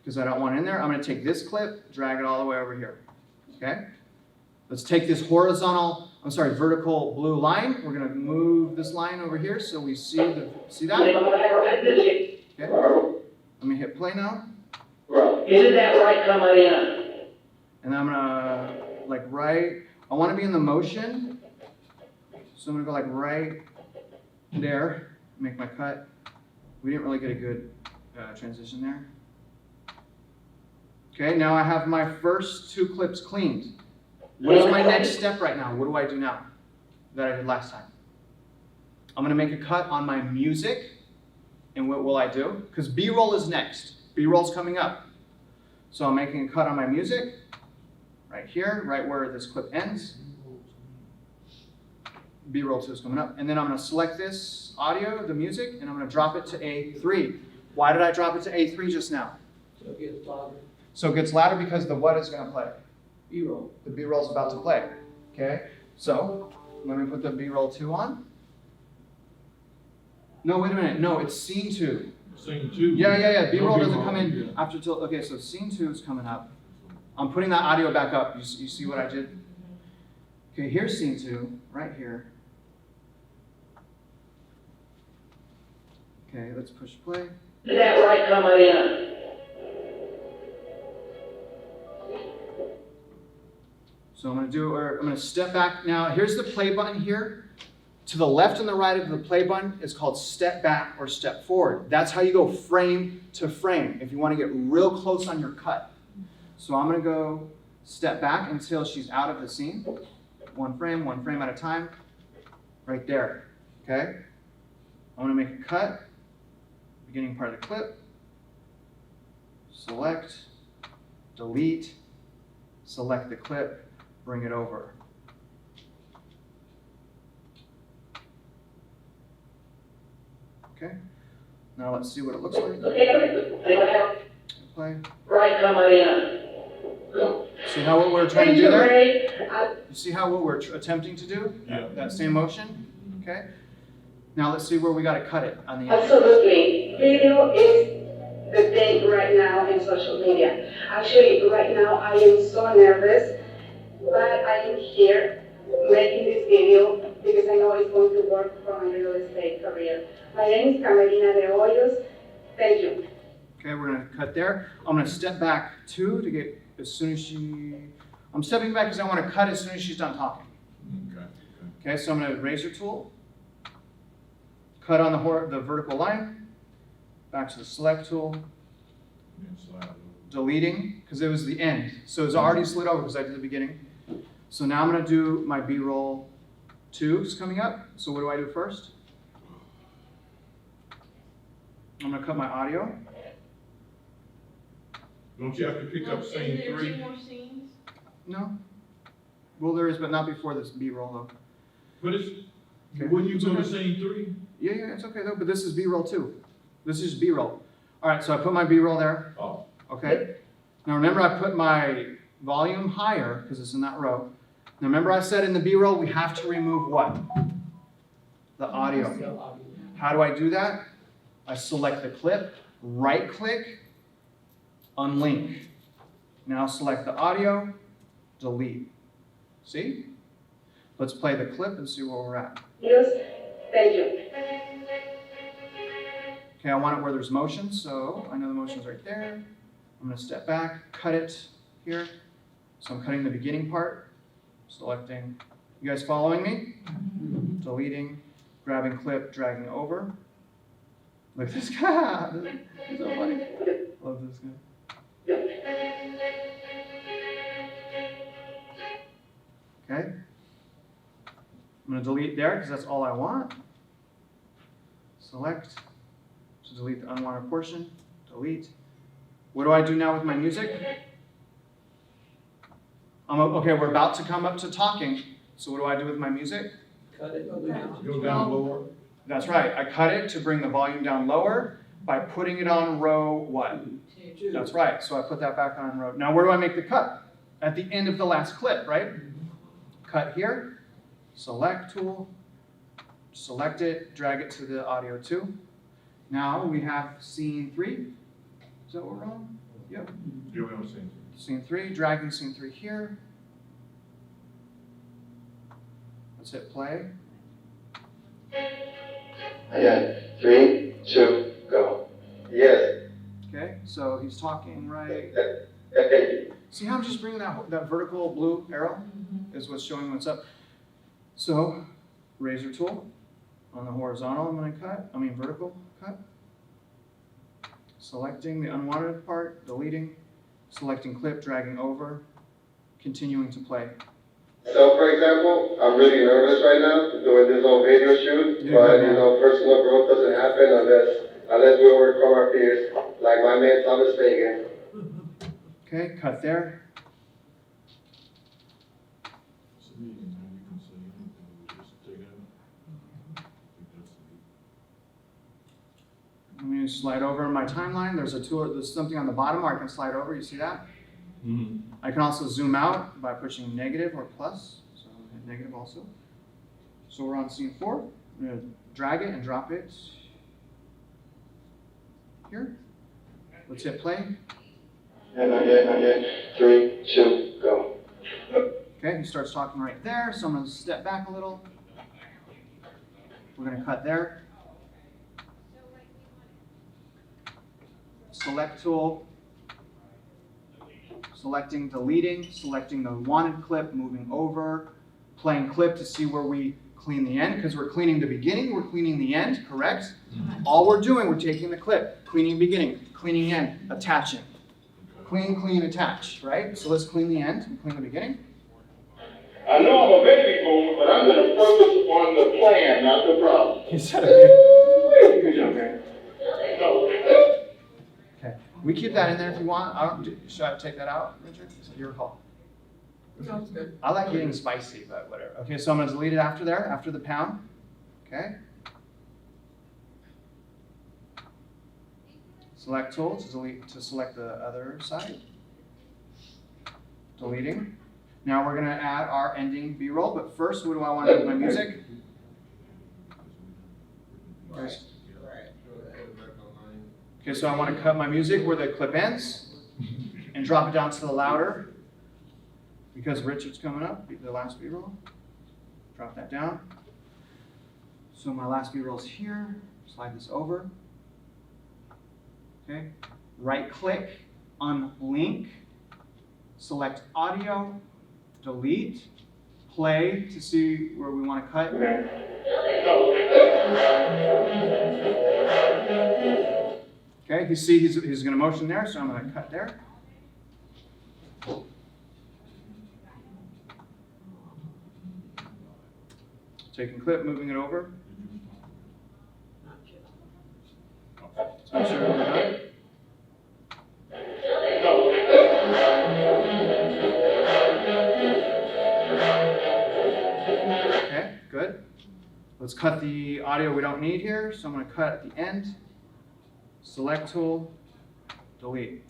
because I don't want it in there. I'm going to take this clip, drag it all the way over here. Okay? Let's take this vertical blue line. We're going to move this line over here so we see that? Okay. Let me hit play now. Isn't that right, Camarina? And I'm going to, I want to be in the motion. So I'm going to go right there, make my cut. We didn't really get a good transition there. Okay, now I have my first 2 clips cleaned. What is my next step right now? What do I do now that I did last time? I'm going to make a cut on my music. And what will I do? Because B-roll is next. B-roll's coming up. So I'm making a cut on my music right here, right where this clip ends. B-roll 2 is coming up. And then I'm going to select this audio, the music, and I'm going to drop it to A3. Why did I drop it to A3 just now? So it gets louder. So it gets louder because the what is going to play? B-roll. The B-roll is about to play. Okay? So let me put the B-roll 2 on. No, wait a minute. No, it's scene 2. Scene 2? Yeah. B-roll No doesn't B-roll, come in yeah. after till. Okay, so scene 2 is coming up. I'm putting that audio back up. You see what I did? Okay, here's scene 2, right here. Okay, let's push play. Is that right, Camarina? So I'm going to step back now. Here's the play button here. To the left and the right of the play button is called step back or step forward. That's how you go frame to frame if you want to get real close on your cut. So I'm going to go step back until she's out of the scene. One frame at a time. Right there. Okay? I'm going to make a cut. Beginning part of the clip. Select. Delete. Select the clip. Bring it over. Okay. Now let's see what it looks like. Play. Right, Camarina. See how what we're trying to do Thank you, there? Ray. You see how what we're attempting to do? Yeah. That same motion? Okay? Now let's see where we gotta cut it on the end. Absolutely. Video is the thing right now in social media. Actually, right now I am so nervous, but I am here making this video because I know it's going to work for my real estate career. My name is Carmelina de Hoyos. Thank you. Okay, we're gonna cut there. I'm gonna step back 2 to get as soon as I'm stepping back because I wanna cut as soon as she's done talking. Okay. Okay, so I'm gonna razor tool, cut on the vertical line, back to the select tool, Then slide over. deleting, because it was the end. So it's already slid over because I did the beginning. So now I'm gonna do my B-roll 2 is coming up. So what do I do first? I'm gonna cut my audio. Don't you have to pick up scene 3? more scenes? No. Well, there is, but not before this B-roll though. But it's, Okay. wouldn't you It's go to okay. scene 3? Yeah, it's okay though, but this is B-roll 2. This is B-roll. All right, so I put my B-roll there. Oh. Okay. Now remember I put my volume higher because it's in that row. Now remember I said in the B-roll we have to remove what? The audio. How do I do that? I select the clip, right click, unlink. Now select the audio, delete. See? Let's play the clip and see where we're at. Yes, thank you. Okay, I want it where there's motion, so I know the motion's right there. I'm gonna step back, cut it here. So I'm cutting the beginning part, selecting. You guys following me? Deleting, grabbing clip, dragging over. Look at this guy. He's so funny. Love this guy. Okay. I'm gonna delete there because that's all I want. Select to delete the unwanted portion. Delete. What do I do now with my music? Okay, we're about to come up to talking. So what do I do with my music? Cut it. Go down lower. That's right. I cut it to bring the volume down lower by putting it on row what? That's right. So I put that back on row. Now where do I make the cut? At the end of the last clip, right? Cut here. Select tool. Select it. Drag it to the audio 2. Now we have scene 3. Is that what we're on? Yep. Yeah, we don't scene 3. Scene 3. Dragging scene 3 here. Let's hit play. Yeah, 3, 2, go. Yes. Okay, so he's talking right. See how I'm just bringing that vertical blue arrow is what's showing what's up. So, razor tool on the horizontal, I'm going to cut. Vertical cut. Selecting the unwanted part, deleting, selecting clip, dragging over, continuing to play. So, for example, I'm really nervous right now doing this whole video shoot, Yeah, but yeah. personal growth doesn't happen unless we overcome our fears, like my man Thomas Fagan. Okay, cut there. It's a meeting, man. You can say anything. Just take it out. I think that's the I'm going to slide over in my timeline. There's something on the bottom where I can slide over. You see that? I can also zoom out by pushing negative or plus. So hit negative also. So we're on scene 4. I'm going to drag it and drop it here. Let's hit play. Not yet. 3, 2, go. Okay, he starts talking right there. So I'm going to step back a little. We're going to cut there. Select tool. Selecting, deleting, selecting the wanted clip, moving over, playing clip to see where we clean the end, because we're cleaning the beginning, we're cleaning the end, correct? All we're doing, we're taking the clip, cleaning beginning, cleaning end, attaching. Clean, clean, attach, right? So let's clean the end and clean the beginning. I know I'm a baby boomer, but I'm going to focus on the plan, not the problem. You said it. Good job, man. Okay, we keep that in there if you want. Should I take that out, Richard? It's your call. Sounds good. I like getting spicy, but whatever. Okay, so I'm going to delete it after there, after the pound. Okay. Select tool to delete, to select the other side. deleting. Now we're gonna add our ending B-roll, but first, what do I want to do with my music? Guys? Okay, so I want to cut my music where the clip ends and drop it down to the louder because Richard's coming up, the last B-roll. Drop that down. So my last B-roll is here. Slide this over. Okay. Right click, unlink, select audio, delete, play to see where we want to cut. Okay, you see he's going to motion there, so I'm going to cut there. Taking clip, moving it over. Let's make sure we're done. Okay, good. Let's cut the audio we don't need here. So I'm going to cut at the end. Select tool, delete.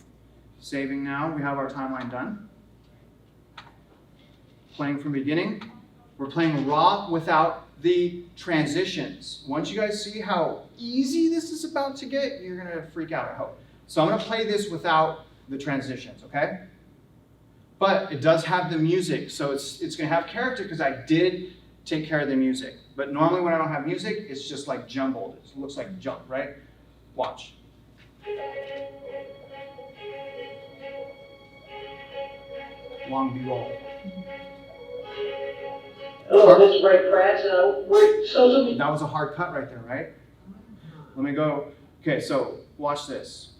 Saving now, we have our timeline done. Playing from beginning. We're playing raw without the transitions. Once you guys see how easy this is about to get, you're gonna freak out, I hope. So I'm gonna play this without the transitions, okay? But it does have the music, so it's gonna have character because I did take care of the music. But normally when I don't have music, it's just like jumbled. It looks like jump, right? Watch. Long B-roll. Hello, this is Ray Pratt. We're social media. That was a hard cut right there, right? Let me go. Okay, so watch this.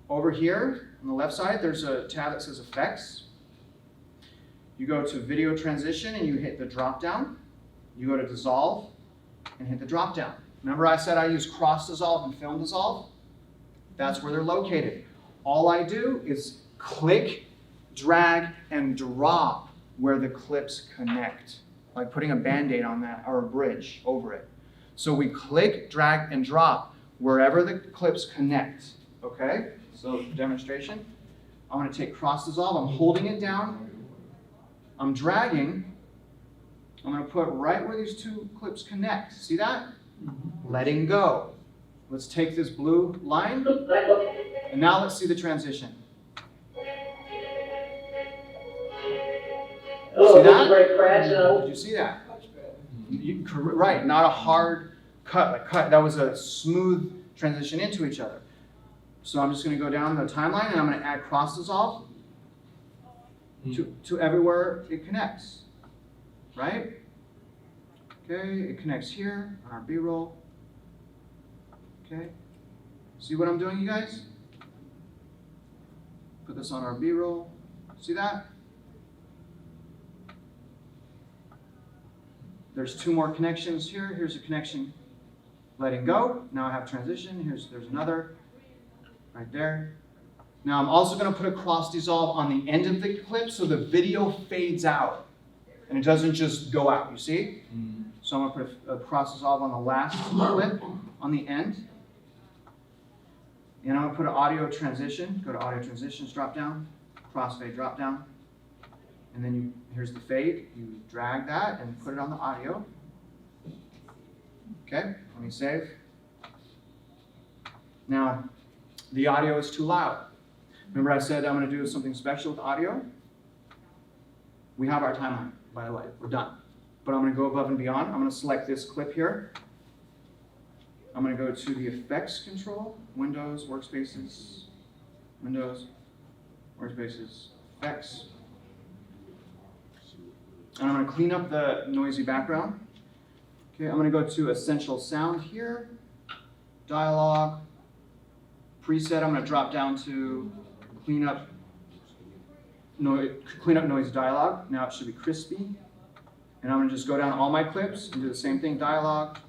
Over here on the left side, there's a tab that says Effects. You go to Video Transition and you hit the drop down. You go to Dissolve and hit the drop down. Remember I said I use Cross Dissolve and Film Dissolve? That's where they're located. All I do is click, drag, and drop where the clips connect. Like putting a Band-Aid on that or a bridge over it. So we click, drag, and drop wherever the clips connect, okay? So demonstration, I'm gonna take Cross Dissolve, I'm holding it down, I'm dragging, I'm gonna put right where these two clips connect. See that? Letting go. Let's take this blue line, and now let's see the transition. Hello, See this that? is Ray Pratt. Did you see that? Right, not a hard cut. That was a smooth transition into each other. So I'm just going to go down the timeline and I'm going to add Cross Dissolve to everywhere it connects. Right? Okay, it connects here on our B-roll. Okay. See what I'm doing, you guys? Put this on our B-roll. See that? There's two more connections here. Here's a connection letting go. Now I have transition. There's another right there. Now I'm also going to put a Cross Dissolve on the end of the clip so the video fades out and it doesn't just go out, you see? So I'm going to put a Cross Dissolve on the last clip on the end. And I'm going to put an audio transition. Go to audio transitions, drop down, crossfade, drop down. And then here's the fade. You drag that and put it on the audio. Okay, let me save. Now, the audio is too loud. Remember I said I'm going to do something special with audio? We have our timeline, by the way. We're done. But I'm going to go above and beyond. I'm going to select this clip here. I'm going to go to the Effects control, Windows, Workspaces, Windows, Workspaces, Effects. And I'm going to clean up the noisy background. Okay, I'm going to go to Essential Sound here, Dialogue, Preset. I'm going to drop down to Clean Up Noise Dialogue. Now it should be crispy. And I'm going to just go down all my clips and do the same thing. Dialogue,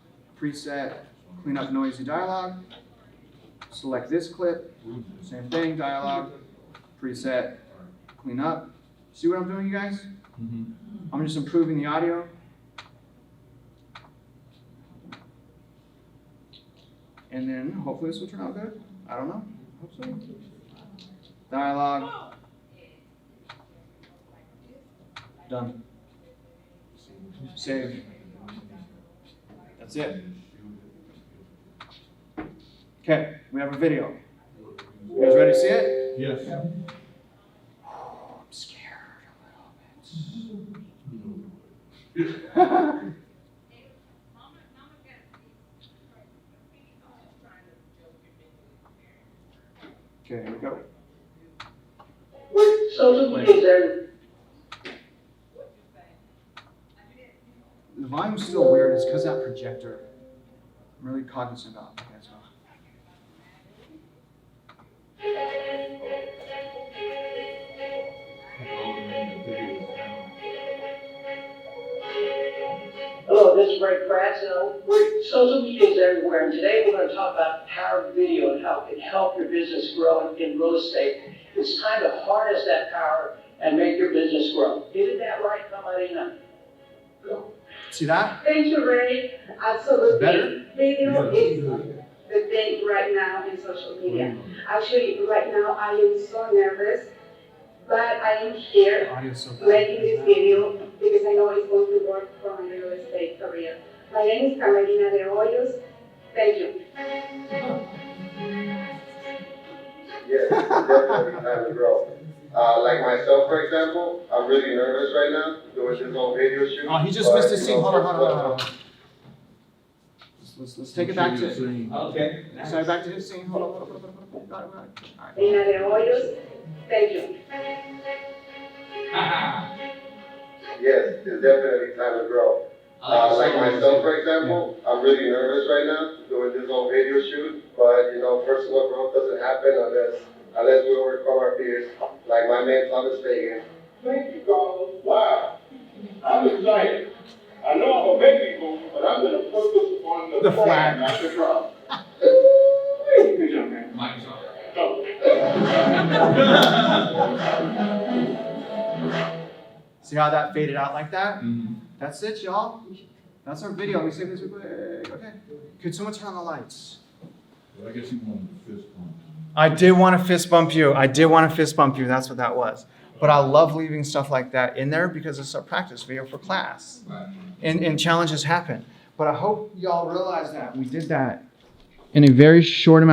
Preset, Clean Up Noisy Dialogue. Select this clip, same thing, Dialogue, Preset, Clean Up. See what I'm doing, you guys? I'm just improving the audio. And then hopefully this will turn out good. I don't know. Hope so. Dialogue. Done. Save. That's it. Okay, we have a video. You guys ready to see it? Yes. I'm scared a little bit. Okay, here we go. Social media The volume's still weird. It's because of that projector. I'm really cognizant about it. Okay, let's go. Hello, this is Ray Pratt. Social media is everywhere, and today we're going to talk about the power of video and how it can help your business grow in real estate. It's time to harness that power and make your business grow. Isn't that right, somebody? See that? Thank you, Ray. Absolutely. Better? Video is the thing right now in social media. Actually, right now I am so nervous, but I am here Audio's so bad. making this video because I know it's going to work for my real estate career. My name is Carmelina de Hoyos. Thank you. Yes, definitely time to grow. Like myself, for example, I'm really nervous right now doing this whole video shoot. Oh, he just missed his scene. Hold on. Let's take it back to it. Okay. Sorry, back to his scene. Hold on. Got it. All right. Carmelina de Hoyos. Thank you. Yes, it's definitely time to grow. Like myself, for example, I'm really nervous right now doing this whole video shoot, but personal growth doesn't happen unless we overcome our fears. Like my man Thomas Fagan. Thank you, Carlos. Wow. I'm excited. I know I'm a baby boomer, but I'm gonna focus on the flag, not the drum. Good job, man. Mike's on. See how that faded out like that? That's it, y'all. That's our video. Let me save this real quick. Okay. Could someone turn on the lights? Well, I guess you wanted to fist bump. I did want to fist bump you. That's what that was. But I love leaving stuff like that in there because it's our practice video for class. Right. And challenges happen. But I hope y'all realize that we did that in a very short amount